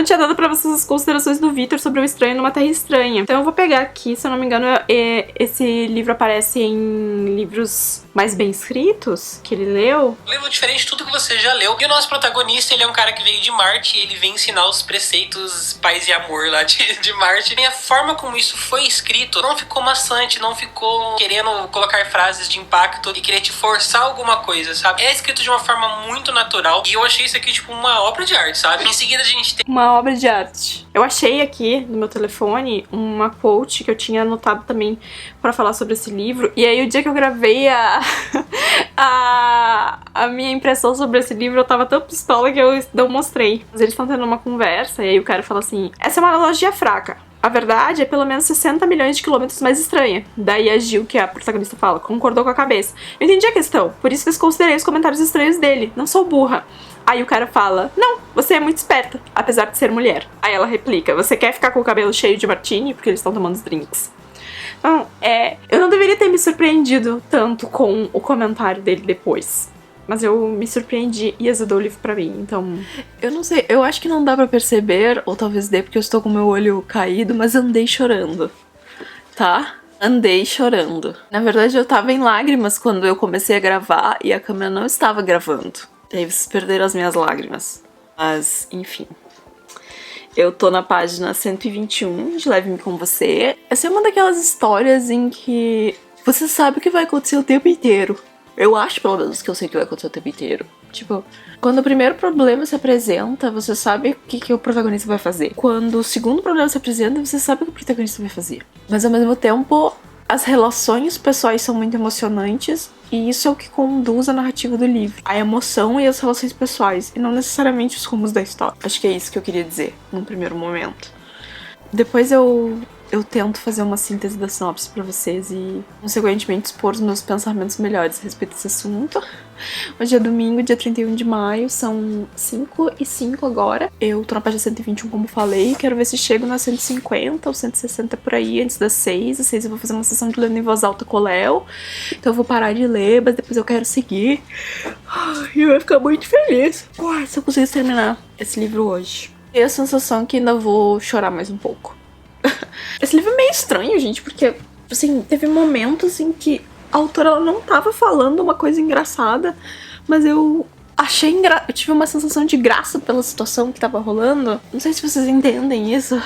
tinha dado pra vocês as considerações do Victor sobre o estranho numa terra estranha. Então eu vou pegar aqui, se eu não me engano, esse livro aparece em livros mais bem escritos que ele leu. Um livro diferente de tudo que você já leu. E o nosso protagonista, ele é um cara que veio de Marte e ele vem ensinar os preceitos paz e amor lá de Marte. E a forma como isso foi escrito não ficou maçante, não ficou querendo colocar frases de impacto e querer te forçar alguma coisa, sabe? É escrito de uma forma muito natural e eu achei isso aqui tipo uma obra de arte, sabe? Em seguida a gente tem... Uma obra de arte. Eu achei aqui no meu telefone uma quote que eu tinha anotado também pra falar sobre esse livro. E aí o dia que eu gravei a minha impressão sobre esse livro, eu tava tão pistola que eu não mostrei. Mas eles estão tendo uma conversa e aí o cara fala assim: essa é uma analogia fraca. A verdade é pelo menos 60 milhões de quilômetros mais estranha. Daí a Jill, que é a protagonista, fala, concordou com a cabeça. Eu entendi a questão, por isso desconsiderei os comentários estranhos dele. Não sou burra. Aí o cara fala, não, você é muito esperta, apesar de ser mulher. Aí ela replica, você quer ficar com o cabelo cheio de martini? Porque eles estão tomando os drinks. Então, eu não deveria ter me surpreendido tanto com o comentário dele depois. Mas eu me surpreendi e azedou o livro pra mim, então... Eu não sei, eu acho que não dá pra perceber, ou talvez dê porque eu estou com o meu olho caído, mas andei chorando, tá? Andei chorando. Na verdade, eu tava em lágrimas quando eu comecei a gravar e a câmera não estava gravando. E aí vocês perderam as minhas lágrimas. Mas, enfim... Eu tô na página 121 de Leve-me com Você. Essa é uma daquelas histórias em que você sabe o que vai acontecer o tempo inteiro. Eu acho, pelo menos, que eu sei o que vai acontecer o tempo inteiro. Tipo, quando o primeiro problema se apresenta, você sabe o que o protagonista vai fazer. Quando o segundo problema se apresenta, você sabe o que o protagonista vai fazer. Mas, ao mesmo tempo, as relações pessoais são muito emocionantes. E isso é o que conduz a narrativa do livro. A emoção e as relações pessoais. E não necessariamente os rumos da história. Acho que é isso que eu queria dizer, num primeiro momento. Depois eu tento fazer uma síntese da sinopse pra vocês e, consequentemente, expor os meus pensamentos melhores a respeito desse assunto. Hoje é domingo, dia 31 de maio, são 5h05 agora. Eu tô na página 121, como falei, quero ver se chego na 150 ou 160 por aí, antes das 6. Às 6 eu vou fazer uma sessão de lendo em voz alta com o Léo, então eu vou parar de ler, mas depois eu quero seguir. E eu vou ficar muito feliz se eu conseguir terminar esse livro hoje. E a sensação que ainda vou chorar mais um pouco. Esse livro é meio estranho, gente, porque, assim, teve momentos em que a autora ela não tava falando uma coisa engraçada, mas eu achei eu tive uma sensação de graça pela situação que tava rolando. Não sei se vocês entendem isso.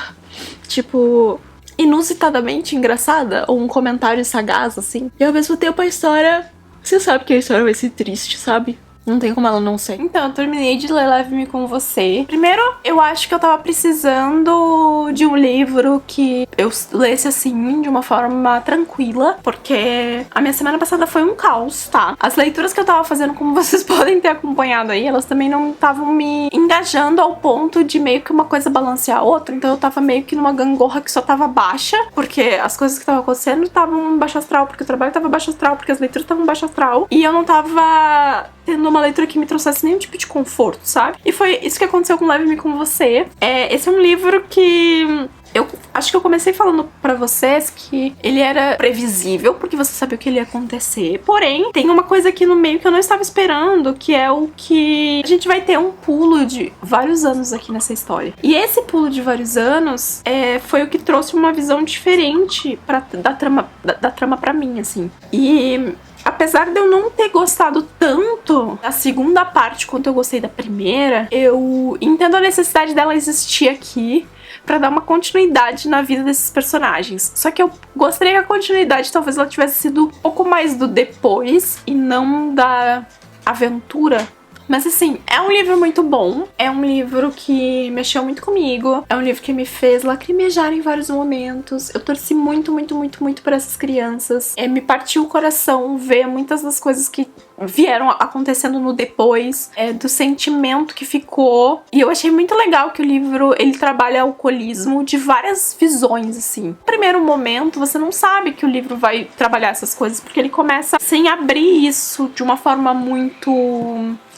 Tipo, inusitadamente engraçada, ou um comentário sagaz, assim. E ao mesmo tempo a história... Você sabe que a história vai ser triste, sabe? Não tem como ela não ser. Então, eu terminei de ler Leve-me com Você. Primeiro, eu acho que eu tava precisando de um livro que eu lesse assim, de uma forma tranquila, porque a minha semana passada foi um caos, tá? As leituras que eu tava fazendo, como vocês podem ter acompanhado aí, elas também não estavam me engajando ao ponto de meio que uma coisa balancear a outra, então eu tava meio que numa gangorra que só tava baixa, porque as coisas que estavam acontecendo estavam baixo astral, porque o trabalho tava baixo astral, porque as leituras estavam baixo astral, e eu não tava tendo uma leitura que me trouxesse nenhum tipo de conforto, sabe? E foi isso que aconteceu com Leve-me com Você. Esse é um livro que eu acho que eu comecei falando pra vocês que ele era previsível, porque você sabia o que ele ia acontecer. Porém, tem uma coisa aqui no meio que eu não estava esperando, que é o que a gente vai ter um pulo de vários anos aqui nessa história. E esse pulo de vários anos foi o que trouxe uma visão diferente da trama pra mim, assim. E apesar de eu não ter gostado tanto da segunda parte quanto eu gostei da primeira, eu entendo a necessidade dela existir aqui pra dar uma continuidade na vida desses personagens. Só que eu gostaria que a continuidade talvez ela tivesse sido um pouco mais do depois e não da aventura. Mas assim, é um livro muito bom, é um livro que mexeu muito comigo, é um livro que me fez lacrimejar em vários momentos. Eu torci muito, muito, muito, muito por essas crianças. Me partiu o coração ver muitas das coisas que vieram acontecendo no depois, do sentimento que ficou. E eu achei muito legal que o livro, ele trabalha o alcoolismo de várias visões, assim. No primeiro momento, você não sabe que o livro vai trabalhar essas coisas, porque ele começa sem abrir isso de uma forma muito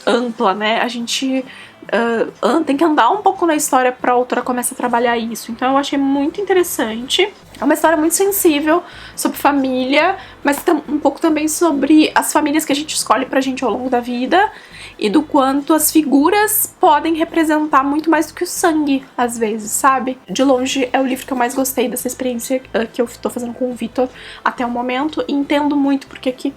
ampla, né? A gente tem que andar um pouco na história pra autora começar a trabalhar isso. Então eu achei muito interessante. É uma história muito sensível sobre família, mas um pouco também sobre as famílias que a gente escolhe pra gente ao longo da vida e do quanto as figuras podem representar muito mais do que o sangue, às vezes, sabe? De longe é o livro que eu mais gostei dessa experiência que eu tô fazendo com o Vitor até o momento, e entendo muito porque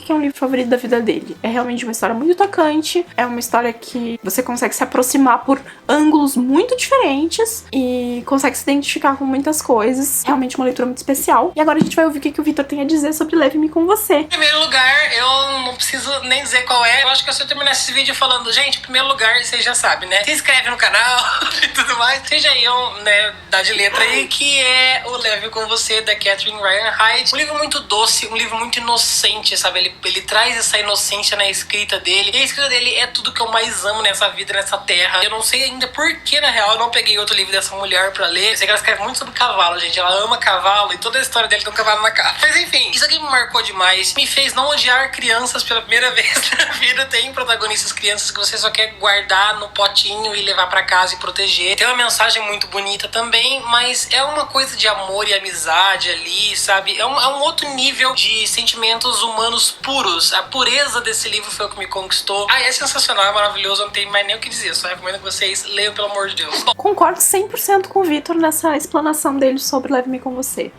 é um livro favorito da vida dele. É realmente uma história muito tocante, é uma história que você consegue se aproximar por ângulos muito diferentes e consegue se identificar com muitas coisas. Realmente uma leitura muito especial. E agora a gente vai ouvir o que o Vitor tem a dizer sobre Leve-me com Você. Em primeiro lugar, eu não preciso nem dizer qual é. Eu acho que se eu terminar esse vídeo falando, gente, em primeiro lugar, vocês já sabem, né? Se inscreve no canal e tudo mais. Seja eu, né, dá de letra aí, que é o Leve-me com Você, da Catherine Ryan Hyde. Um livro muito doce, um livro muito inocente, sabe? Ele traz essa inocência na escrita dele. E a escrita dele é tudo que eu mais amo nessa vida, nessa terra. Eu não sei ainda por que, na real, eu não peguei outro livro dessa mulher pra ler. Eu sei que ela escreve muito sobre cavalo, gente. Ela ama cavalo e toda a história dele tem um cavalo na cara. Mas enfim, isso aqui me marcou demais. Me fez não odiar crianças pela primeira vez na vida. Tem protagonistas crianças que você só quer guardar no potinho e levar pra casa e proteger. Tem uma mensagem muito bonita também, mas é uma coisa de amor e amizade ali, sabe? É um outro nível de sentimentos humanos puros. A pureza desse livro foi o que me conquistou. É sensacional, é maravilhoso, não tem mais nem o que dizer. Só recomendo que vocês leiam, pelo amor de Deus. Concordo 100% com o Vitor nessa explanação dele sobre Leve-me com Você.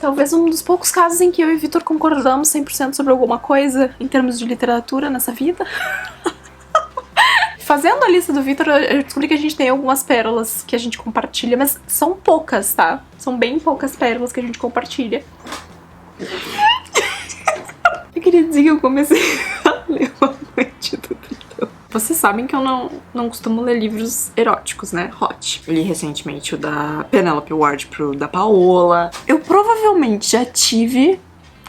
Talvez um dos poucos casos em que eu e o Vitor concordamos 100% sobre alguma coisa em termos de literatura nessa vida. Fazendo a lista do Vitor, eu descobri que a gente tem algumas pérolas que a gente compartilha, mas são poucas, tá? São bem poucas pérolas que a gente compartilha. Eu queria dizer que eu comecei a ler uma noite do Tritão. Vocês sabem que eu não costumo ler livros eróticos, né? Hot. Eu li recentemente o da Penelope Ward pro da Paola. Eu provavelmente já tive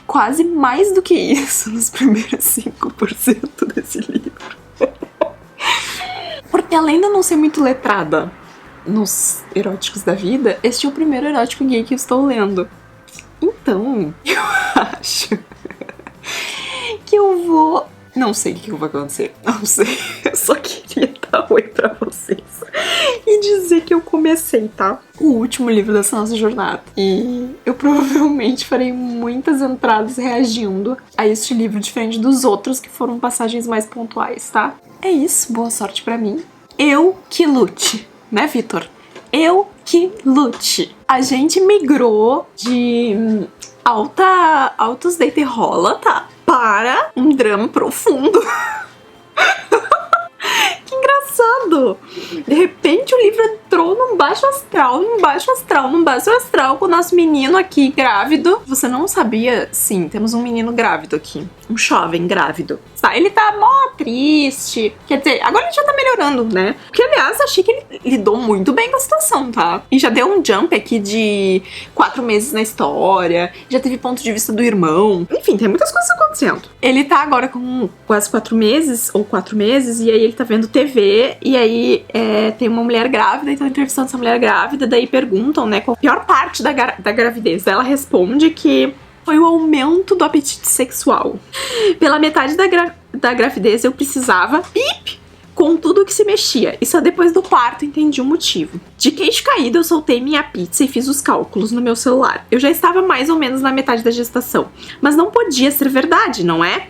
quase mais do que isso nos primeiros 5% desse livro. Porque além de eu não ser muito letrada nos eróticos da vida, este é o primeiro erótico gay que eu estou lendo. Então, eu acho que eu vou... Não sei o que vai acontecer, não sei. Eu só queria dar oi pra vocês e dizer que eu comecei, tá? O último livro dessa nossa jornada. E eu provavelmente farei muitas entradas reagindo a este livro, diferente dos outros que foram passagens mais pontuais, tá? É isso, boa sorte pra mim. Eu que lute, né, Vitor? Eu que lute. A gente migrou de altos deita e rola, tá? Para um drama profundo. Que engraçado. De repente o livro entrou num baixo astral, com o nosso menino aqui grávido. Você não sabia? Sim, temos um menino grávido aqui. Um jovem grávido. Tá, ele tá mó triste. Quer dizer, agora ele já tá melhorando, né? Porque, aliás, achei que ele lidou muito bem com a situação, tá? E já deu um jump aqui de 4 meses na história. Já teve ponto de vista do irmão. Enfim, tem muitas coisas acontecendo. Ele tá agora com quase 4 meses, ou 4 meses, e aí ele tá vendo TV, e aí tem uma mulher grávida, então entrevistando essa mulher grávida, daí perguntam, né, qual a pior parte da gravidez. Ela responde que foi o aumento do apetite sexual. Pela metade da gravidez eu precisava com tudo que se mexia. E só depois do quarto entendi o motivo. De queixo caído eu soltei minha pizza e fiz os cálculos no meu celular. Eu já estava mais ou menos na metade da gestação. Mas não podia ser verdade, não é?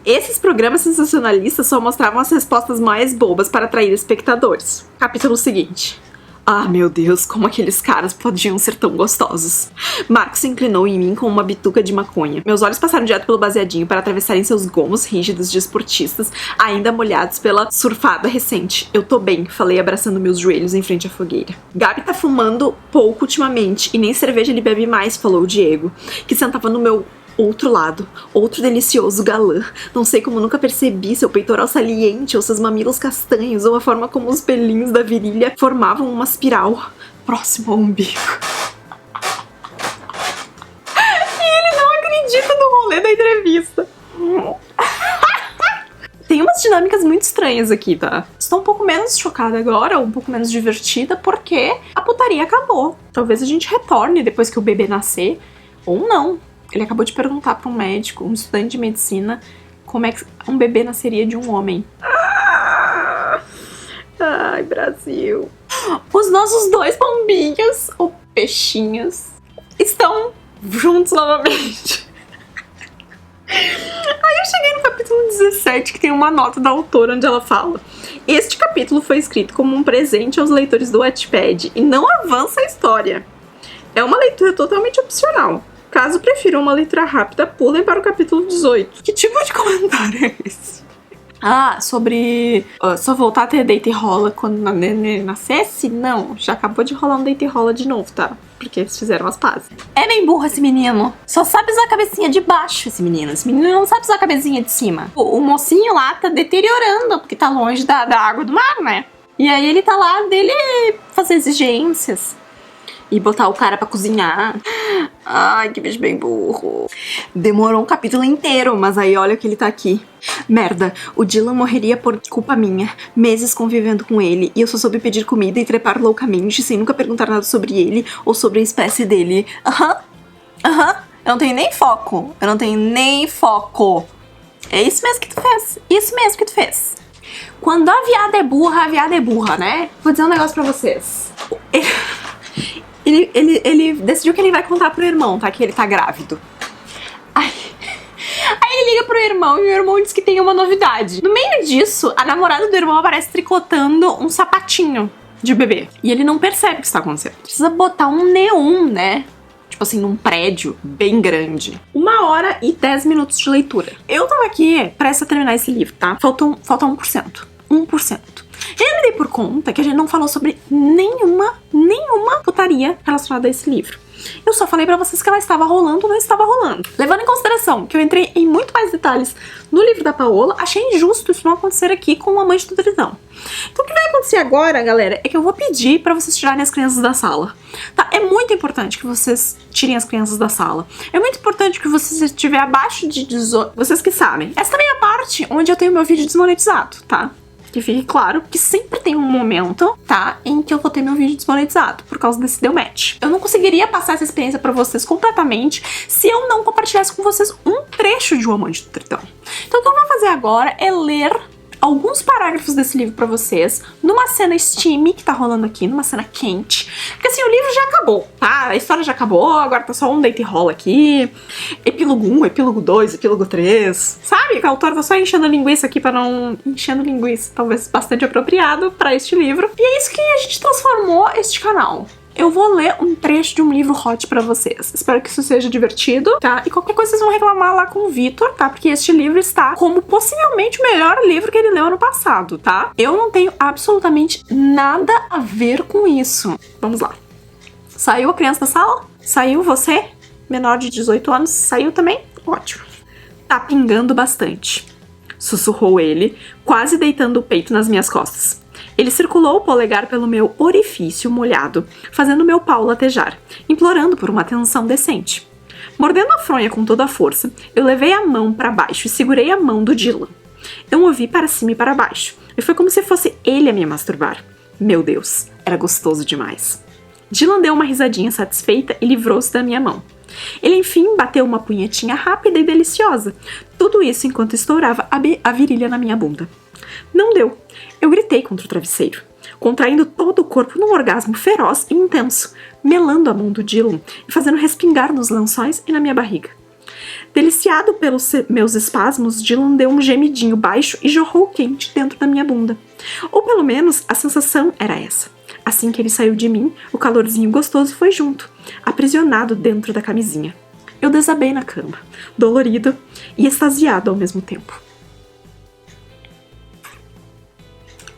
Esses programas sensacionalistas só mostravam as respostas mais bobas para atrair espectadores. Capítulo seguinte. Ah, meu Deus, como aqueles caras podiam ser tão gostosos. Marcos se inclinou em mim com uma bituca de maconha. Meus olhos passaram direto pelo baseadinho para atravessarem seus gomos rígidos de esportistas, ainda molhados pela surfada recente. Eu tô bem, falei abraçando meus joelhos em frente à fogueira. Gabi tá fumando pouco ultimamente e nem cerveja ele bebe mais, falou o Diego, que sentava no meu outro lado, outro delicioso galã. Não sei como nunca percebi seu peitoral saliente ou seus mamilos castanhos ou a forma como os pelinhos da virilha formavam uma espiral próximo ao umbigo. E ele não acredita no rolê da entrevista. Tem umas dinâmicas muito estranhas aqui, tá? Estou um pouco menos chocada agora, ou um pouco menos divertida, porque a putaria acabou. Talvez a gente retorne depois que o bebê nascer, ou não. Ele acabou de perguntar para um médico, um estudante de medicina, como é que um bebê nasceria de um homem. Ai, Brasil. Os nossos 2 pombinhos, ou peixinhos, estão juntos novamente. Aí eu cheguei no capítulo 17, que tem uma nota da autora onde ela fala: este capítulo foi escrito como um presente aos leitores do Wattpad e não avança a história. É uma leitura totalmente opcional. Caso prefiram uma leitura rápida, pulem para o capítulo 18. Que tipo de comentário é esse? Ah, sobre só voltar a ter deita e rola quando a nenê nascesse? Não, já acabou de rolar um deita e rola de novo, tá? Porque eles fizeram as pazes. É bem burro esse menino. Só sabe usar a cabecinha de baixo, esse menino. Esse menino não sabe usar a cabecinha de cima. O mocinho lá tá deteriorando, porque tá longe da água do mar, né? E aí ele tá lá dele fazer exigências. E botar o cara pra cozinhar. Ai, que bicho bem burro. Demorou um capítulo inteiro, mas aí olha que ele tá aqui. Merda, o Dylan morreria por culpa minha. Meses convivendo com ele, e eu só soube pedir comida e trepar loucamente, sem nunca perguntar nada sobre ele ou sobre a espécie dele. Aham. Eu não tenho nem foco. É isso mesmo que tu fez. Quando a viada é burra, né? Vou dizer um negócio pra vocês. Ele decidiu que ele vai contar pro irmão, tá? Que ele tá grávido. Aí ele liga pro irmão e o irmão diz que tem uma novidade. No meio disso, a namorada do irmão aparece tricotando um sapatinho de bebê. E ele não percebe o que está acontecendo. Precisa botar um neon, né? Tipo assim, num prédio bem grande. 1h e 10 minutos de leitura. Eu tava aqui prestes a terminar esse livro, tá? Falta 1%. 1%. Eu me dei por conta que a gente não falou sobre nenhuma putaria relacionada a esse livro. Eu só falei pra vocês que ela estava rolando ou não estava rolando. Levando em consideração que eu entrei em muito mais detalhes no livro da Paola, achei injusto isso não acontecer aqui com o Amante do Tritão. Então o que vai acontecer agora, galera, é que eu vou pedir pra vocês tirarem as crianças da sala. Tá? É muito importante que vocês tirem as crianças da sala. É muito importante que você estiver abaixo de 18... Vocês que sabem. Essa também é a parte onde eu tenho meu vídeo desmonetizado, tá? Que fique claro que sempre tem um momento, tá, em que eu vou ter meu vídeo desmonetizado por causa desse Deu Match. Eu não conseguiria passar essa experiência pra vocês completamente se eu não compartilhasse com vocês um trecho de O Amante do Tritão. Então o que eu vou fazer agora é ler alguns parágrafos desse livro pra vocês, numa cena steamy que tá rolando aqui, numa cena quente. Porque assim, o livro já acabou, tá? A história já acabou, agora tá só um deita e rola aqui. Epílogo 1, epílogo 2, epílogo 3. Sabe? Que a autora tá só enchendo linguiça aqui pra não... Enchendo linguiça, talvez bastante apropriado pra este livro. E é isso que a gente transformou este canal. eu vou ler um trecho de um livro hot pra vocês. Espero que isso seja divertido, tá? E qualquer coisa vocês vão reclamar lá com o Vitor, tá? Porque este livro está como possivelmente o melhor livro que ele leu ano passado, tá? Eu não tenho absolutamente nada a ver com isso. Vamos lá. Saiu a criança da sala? Saiu você? Menor de 18 anos? Saiu também? Ótimo. Tá pingando bastante, sussurrou ele, quase deitando o peito nas minhas costas. Ele circulou o polegar pelo meu orifício molhado, fazendo meu pau latejar, implorando por uma atenção decente. Mordendo a fronha com toda a força, eu levei a mão para baixo e segurei a mão do Dylan. Eu movi para cima e para baixo, e foi como se fosse ele a me masturbar. Meu Deus, era gostoso demais. Dylan deu uma risadinha satisfeita e livrou-se da minha mão. Ele enfim bateu uma punhetinha rápida e deliciosa, tudo isso enquanto estourava a virilha na minha bunda. Não deu. Eu gritei contra o travesseiro, contraindo todo o corpo num orgasmo feroz e intenso, melando a mão do Dylan e fazendo respingar nos lençóis e na minha barriga. Deliciado pelos meus espasmos, Dylan deu um gemidinho baixo e jorrou quente dentro da minha bunda. Ou pelo menos a sensação era essa. Assim que ele saiu de mim, o calorzinho gostoso foi junto, aprisionado dentro da camisinha. Eu desabei na cama, dolorido e extasiado ao mesmo tempo.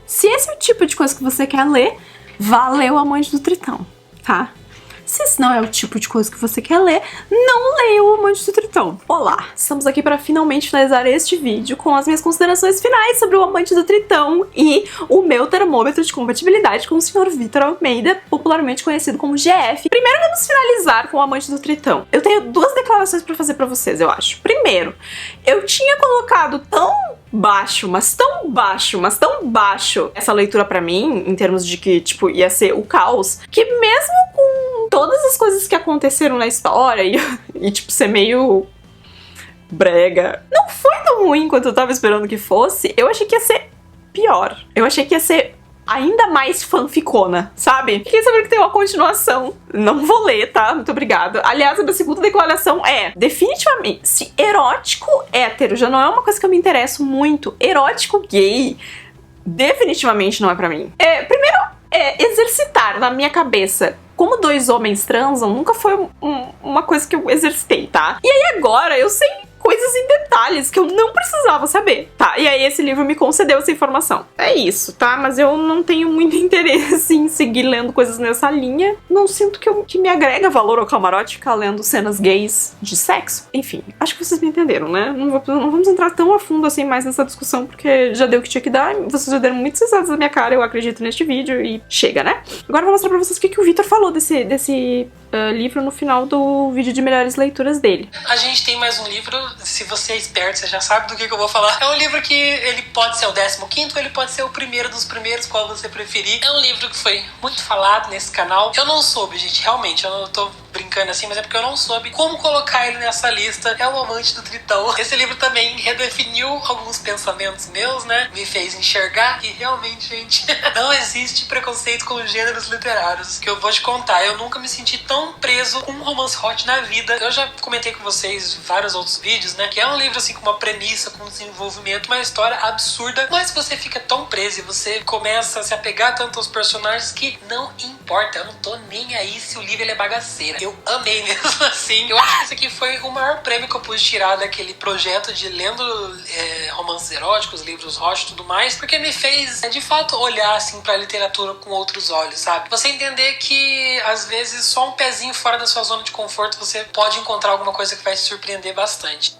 Se esse é o tipo de coisa que você quer ler, vá ler O Amante do Tritão, tá? Se esse não é o tipo de coisa que você quer ler, não leia O Amante do Tritão. Olá, estamos aqui para finalmente finalizar este vídeo com as minhas considerações finais sobre O Amante do Tritão e o meu termômetro de compatibilidade com o Sr. Vitor Almeida, popularmente conhecido como GF. Primeiro vamos finalizar com O Amante do Tritão. Eu tenho duas declarações para fazer para vocês, eu acho. Primeiro, eu tinha colocado tão baixo essa leitura pra mim, em termos de que, tipo, ia ser o caos, que mesmo com todas as coisas que aconteceram na história e tipo, ser meio brega, não foi tão ruim quanto eu tava esperando que fosse. Eu achei que ia ser pior. Eu achei que ia ser ainda mais fanficona, sabe? Fiquei sabendo que tem uma continuação. Não vou ler, tá? Muito obrigada. Aliás, a minha segunda declaração é, definitivamente, se erótico hétero já não é uma coisa que eu me interesso muito, erótico gay definitivamente não é pra mim. Primeiro, exercitar na minha cabeça como dois homens transam nunca foi uma coisa que eu exercitei, tá? E aí agora eu sei coisas em detalhes que eu não precisava saber, tá? E aí esse livro me concedeu essa informação. É isso, tá? Mas eu não tenho muito interesse em seguir lendo coisas nessa linha. Não sinto que me agrega valor ao camarote ficar lendo cenas gays de sexo. Enfim, acho que vocês me entenderam, né? Não vamos entrar tão a fundo assim mais nessa discussão, porque já deu o que tinha que dar. Vocês já deram muitas risadas na minha cara, eu acredito, neste vídeo, e chega, né? Agora eu vou mostrar pra vocês o que o Vitor falou desse livro no final do vídeo de melhores leituras dele. A gente tem mais um livro, se você é esperto, você já sabe do que eu vou falar. É um livro que ele pode ser o 15º, ou ele pode ser o primeiro dos primeiros, qual você preferir. É um livro que foi muito falado nesse canal. Eu não soube, gente, realmente, eu não tô brincando assim, mas é porque eu não soube como colocar ele nessa lista. É O Amante do Tritão. Esse livro também redefiniu alguns pensamentos meus, né? Me fez enxergar que realmente, gente, não existe preconceito com gêneros literários. Que eu vou te contar, eu nunca me senti tão preso com um romance hot na vida. Eu já comentei com vocês vários outros vídeos, né? Que é um livro assim com uma premissa, com um desenvolvimento, uma história absurda, mas você fica tão preso e você começa a se apegar tanto aos personagens que não importa, eu não tô nem aí se o livro ele é bagaceira. Eu amei mesmo assim. Eu acho que esse aqui foi o maior prêmio que eu pude tirar daquele projeto de lendo romances eróticos, livros hot e tudo mais, porque me fez, de fato, olhar assim pra literatura com outros olhos, sabe? Você entender que, às vezes, só um pezinho fora da sua zona de conforto, você pode encontrar alguma coisa que vai te surpreender bastante.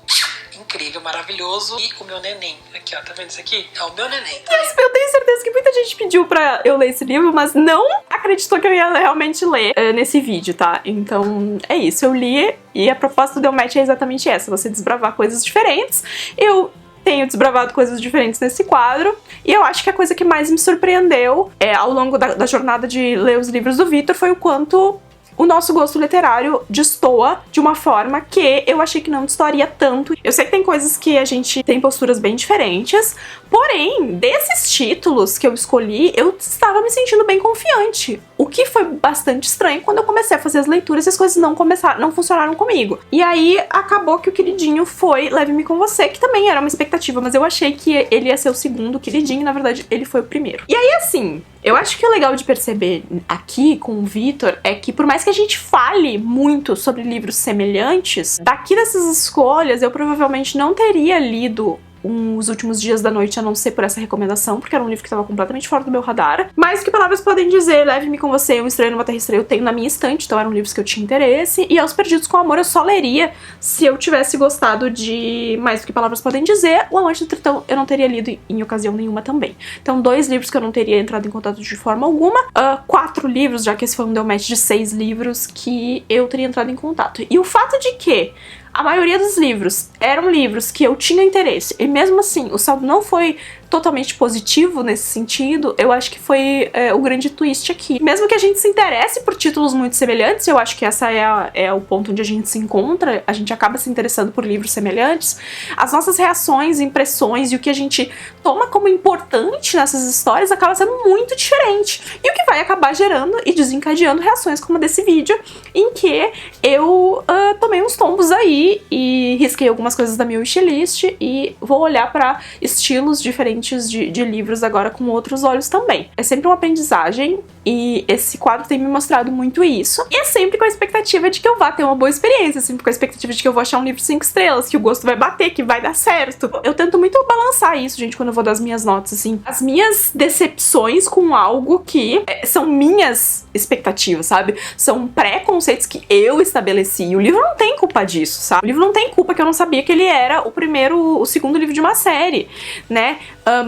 Incrível, maravilhoso. E o meu neném. Aqui, ó, tá vendo isso aqui? É o meu neném. Eu tenho certeza que muita gente pediu pra eu ler esse livro, mas não acreditou que eu ia realmente ler nesse vídeo, tá? Então, é isso. Eu li e a proposta do Deu Match é exatamente essa. Você desbravar coisas diferentes. Eu tenho desbravado coisas diferentes nesse quadro. E eu acho que a coisa que mais me surpreendeu ao longo da jornada de ler os livros do Vitor foi o quanto o nosso gosto literário destoa de uma forma que eu achei que não destoaria tanto. Eu sei que tem coisas que a gente tem posturas bem diferentes, Porém, desses títulos que eu escolhi, eu estava me sentindo bem confiante. O que foi bastante estranho quando eu comecei a fazer as leituras e as coisas não funcionaram comigo. E aí, acabou que o queridinho foi Leve-me com Você, que também era uma expectativa, mas eu achei que ele ia ser o segundo queridinho, e na verdade ele foi o primeiro. E aí, assim, eu acho que o legal de perceber aqui com o Vitor é que por mais que a gente fale muito sobre livros semelhantes, daqui dessas escolhas eu provavelmente não teria lido Os Últimos Dias da Noite, a não ser por essa recomendação, porque era um livro que estava completamente fora do meu radar. Mas que palavras podem dizer? Leve-me com Você, Um Estranho numa Terra Estranha eu tenho na minha estante, então eram livros que eu tinha interesse. E Aos Perdidos com Amor eu só leria se eu tivesse gostado de Mais do que Palavras Podem Dizer. O Amante do Tritão eu não teria lido em ocasião nenhuma também. Então 2 livros que eu não teria entrado em contato de forma alguma. 4 livros, já que esse foi um Deu Match de 6 livros que eu teria entrado em contato. E o fato de que a maioria dos livros eram livros que eu tinha interesse, e mesmo assim o saldo não foi totalmente positivo nesse sentido, eu acho que foi o grande twist aqui. Mesmo que a gente se interesse por títulos muito semelhantes, eu acho que essa é o ponto onde a gente se encontra, a gente acaba se interessando por livros semelhantes, as nossas reações, impressões e o que a gente toma como importante nessas histórias acaba sendo muito diferente. E o que vai acabar gerando e desencadeando reações como a desse vídeo, em que eu tomei uns tombos aí e risquei algumas coisas da minha wishlist e vou olhar para estilos diferentes de livros agora com outros olhos também. É sempre uma aprendizagem e esse quadro tem me mostrado muito isso. E é sempre com a expectativa de que eu vá ter uma boa experiência, sempre com a expectativa de que eu vou achar um livro 5 estrelas, que o gosto vai bater, que vai dar certo. Eu tento muito balançar isso, gente, quando eu vou dar as minhas notas, assim. As minhas decepções com algo que são minhas expectativas, sabe? São preconceitos que eu estabeleci. O livro não tem culpa disso, sabe? O livro não tem culpa que eu não sabia que ele era o segundo livro de uma série, né?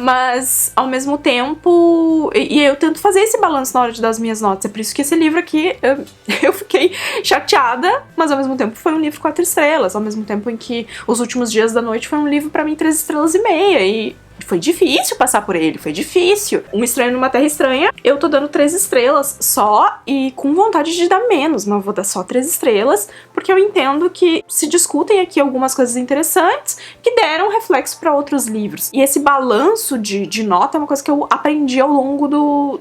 Mas, ao mesmo tempo, e eu tento fazer esse balanço na hora de dar as minhas notas. É por isso que esse livro aqui, eu fiquei chateada, mas ao mesmo tempo foi um livro 4 estrelas. Ao mesmo tempo em que Os Últimos Dias da Noite foi um livro pra mim 3 estrelas e meia. E foi difícil passar por ele, foi difícil. Um Estranho numa Terra Estranha, eu tô dando 3 estrelas só e com vontade de dar menos, mas eu vou dar só 3 estrelas, porque eu entendo que se discutem aqui algumas coisas interessantes que deram reflexo pra outros livros. E esse balanço de nota é uma coisa que eu aprendi ao longo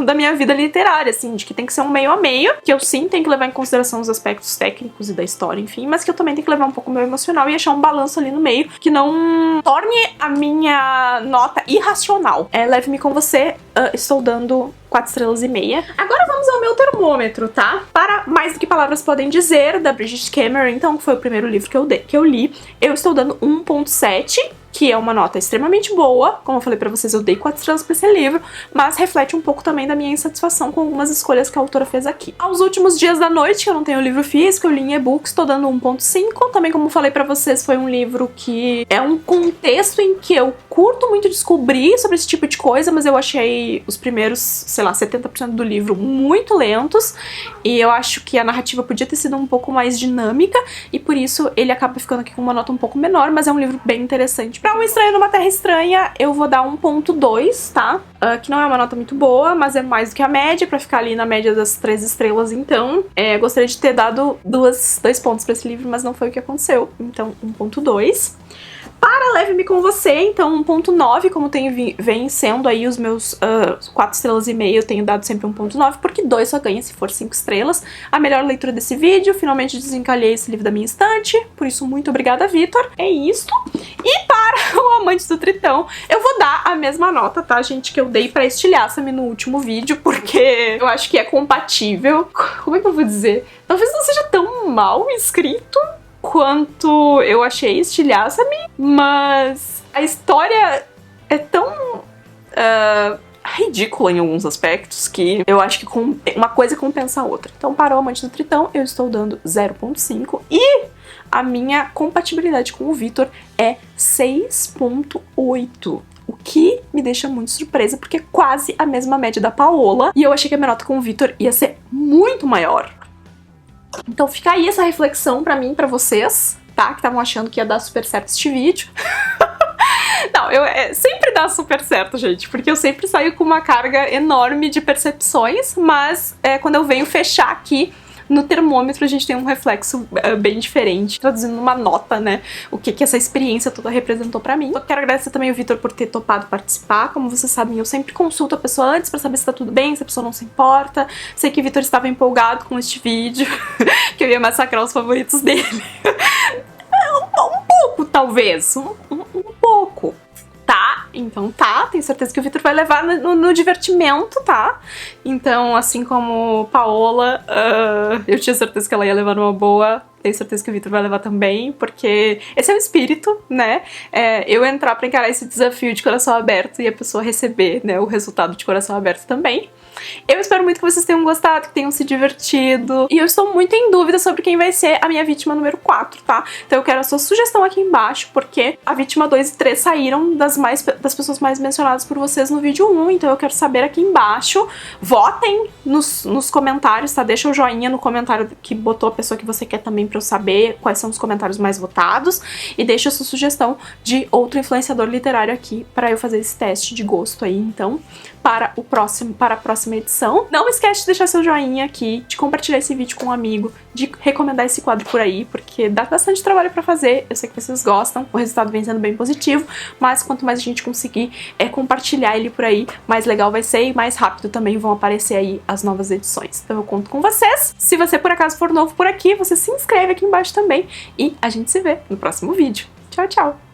da minha vida literária, assim, de que tem que ser um meio a meio, que eu sim tenho que levar em consideração os aspectos técnicos e da história, enfim, mas que eu também tenho que levar um pouco o meu emocional e achar um balanço ali no meio que não torne a minha nota irracional. Leve-me com Você, estou dando 4 estrelas e meia. Agora vamos ao meu termômetro, tá? Para Mais do que Palavras Podem Dizer, da Bridget Cameron, então, que foi o primeiro livro que eu li, eu estou dando 1.7, que é uma nota extremamente boa. Como eu falei pra vocês, eu dei 4 estrelas pra esse livro, mas reflete um pouco também da minha insatisfação com algumas escolhas que a autora fez aqui. Aos Últimos Dias da Noite, que eu não tenho livro físico, eu li em e-book, estou dando 1.5. Também, como eu falei pra vocês, foi um livro que é um contexto em que eu curto muito descobrir sobre esse tipo de coisa, mas eu achei os primeiros, sei lá, 70% do livro muito lentos, e eu acho que a narrativa podia ter sido um pouco mais dinâmica, e por isso ele acaba ficando aqui com uma nota um pouco menor, mas é um livro bem interessante. Pra Um Estranho numa Terra Estranha, eu vou dar 1.2, tá? Que não é uma nota muito boa, mas é mais do que a média, pra ficar ali na média das 3 estrelas, então. Gostaria de ter dado 2 pontos pra esse livro, mas não foi o que aconteceu, então 1.2. Para Leve-me com Você, então 1.9, como vem sendo aí os meus 4 estrelas e meia, eu tenho dado sempre 1.9, porque 2 só ganha se for 5 estrelas. A melhor leitura desse vídeo, finalmente desencalhei esse livro da minha estante, por isso muito obrigada, Vitor. É isto. E para O Amante do Tritão, eu vou dar a mesma nota, tá, gente, que eu dei pra Estilhaça-me no último vídeo, porque eu acho que é compatível. Como é que eu vou dizer? Talvez não seja tão mal escrito quanto eu achei Estilhaça-me, mas a história é tão ridícula em alguns aspectos que eu acho que uma coisa compensa a outra. Então, para O Amante do Tritão, eu estou dando 0.5 e a minha compatibilidade com o Vitor é 6.8. O que me deixa muito surpresa, porque é quase a mesma média da Paola, e eu achei que a minha nota com o Vitor ia ser muito maior. Então fica aí essa reflexão pra mim e pra vocês, tá? Que estavam achando que ia dar super certo este vídeo. Não, sempre dá super certo, gente, porque eu sempre saio com uma carga enorme de percepções, mas quando eu venho fechar aqui no termômetro a gente tem um reflexo bem diferente, traduzindo numa nota, né, o que essa experiência toda representou pra mim. Eu quero agradecer também o Vitor por ter topado participar. Como vocês sabem, eu sempre consulto a pessoa antes pra saber se tá tudo bem, se a pessoa não se importa. Sei que o Vitor estava empolgado com este vídeo, que eu ia massacrar os favoritos dele. Um pouco, talvez. Um pouco. Tá? Então tá, tenho certeza que o Vitor vai levar no divertimento, tá? Então, assim como Paola, eu tinha certeza que ela ia levar numa boa. Tenho certeza que o Vitor vai levar também, porque esse é o espírito, né? Eu entrar pra encarar esse desafio de coração aberto e a pessoa receber, né, o resultado de coração aberto também. Eu espero muito que vocês tenham gostado, que tenham se divertido. E eu estou muito em dúvida sobre quem vai ser a minha vítima número 4, tá? Então eu quero a sua sugestão aqui embaixo, porque a vítima 2 e 3 saíram das pessoas mais mencionadas por vocês no vídeo 1. Então eu quero saber aqui embaixo. Votem nos comentários, tá? Deixa o joinha no comentário que botou a pessoa que você quer também pra eu saber quais são os comentários mais votados. E deixa a sua sugestão de outro influenciador literário aqui pra eu fazer esse teste de gosto aí, então, para a próxima edição. Não esquece de deixar seu joinha aqui, de compartilhar esse vídeo com um amigo, de recomendar esse quadro por aí, porque dá bastante trabalho pra fazer, eu sei que vocês gostam, o resultado vem sendo bem positivo, mas quanto mais a gente conseguir compartilhar ele por aí, mais legal vai ser e mais rápido também vão aparecer aí as novas edições. Então eu conto com vocês. Se você por acaso for novo por aqui, você se inscreve aqui embaixo também e a gente se vê no próximo vídeo. Tchau, tchau!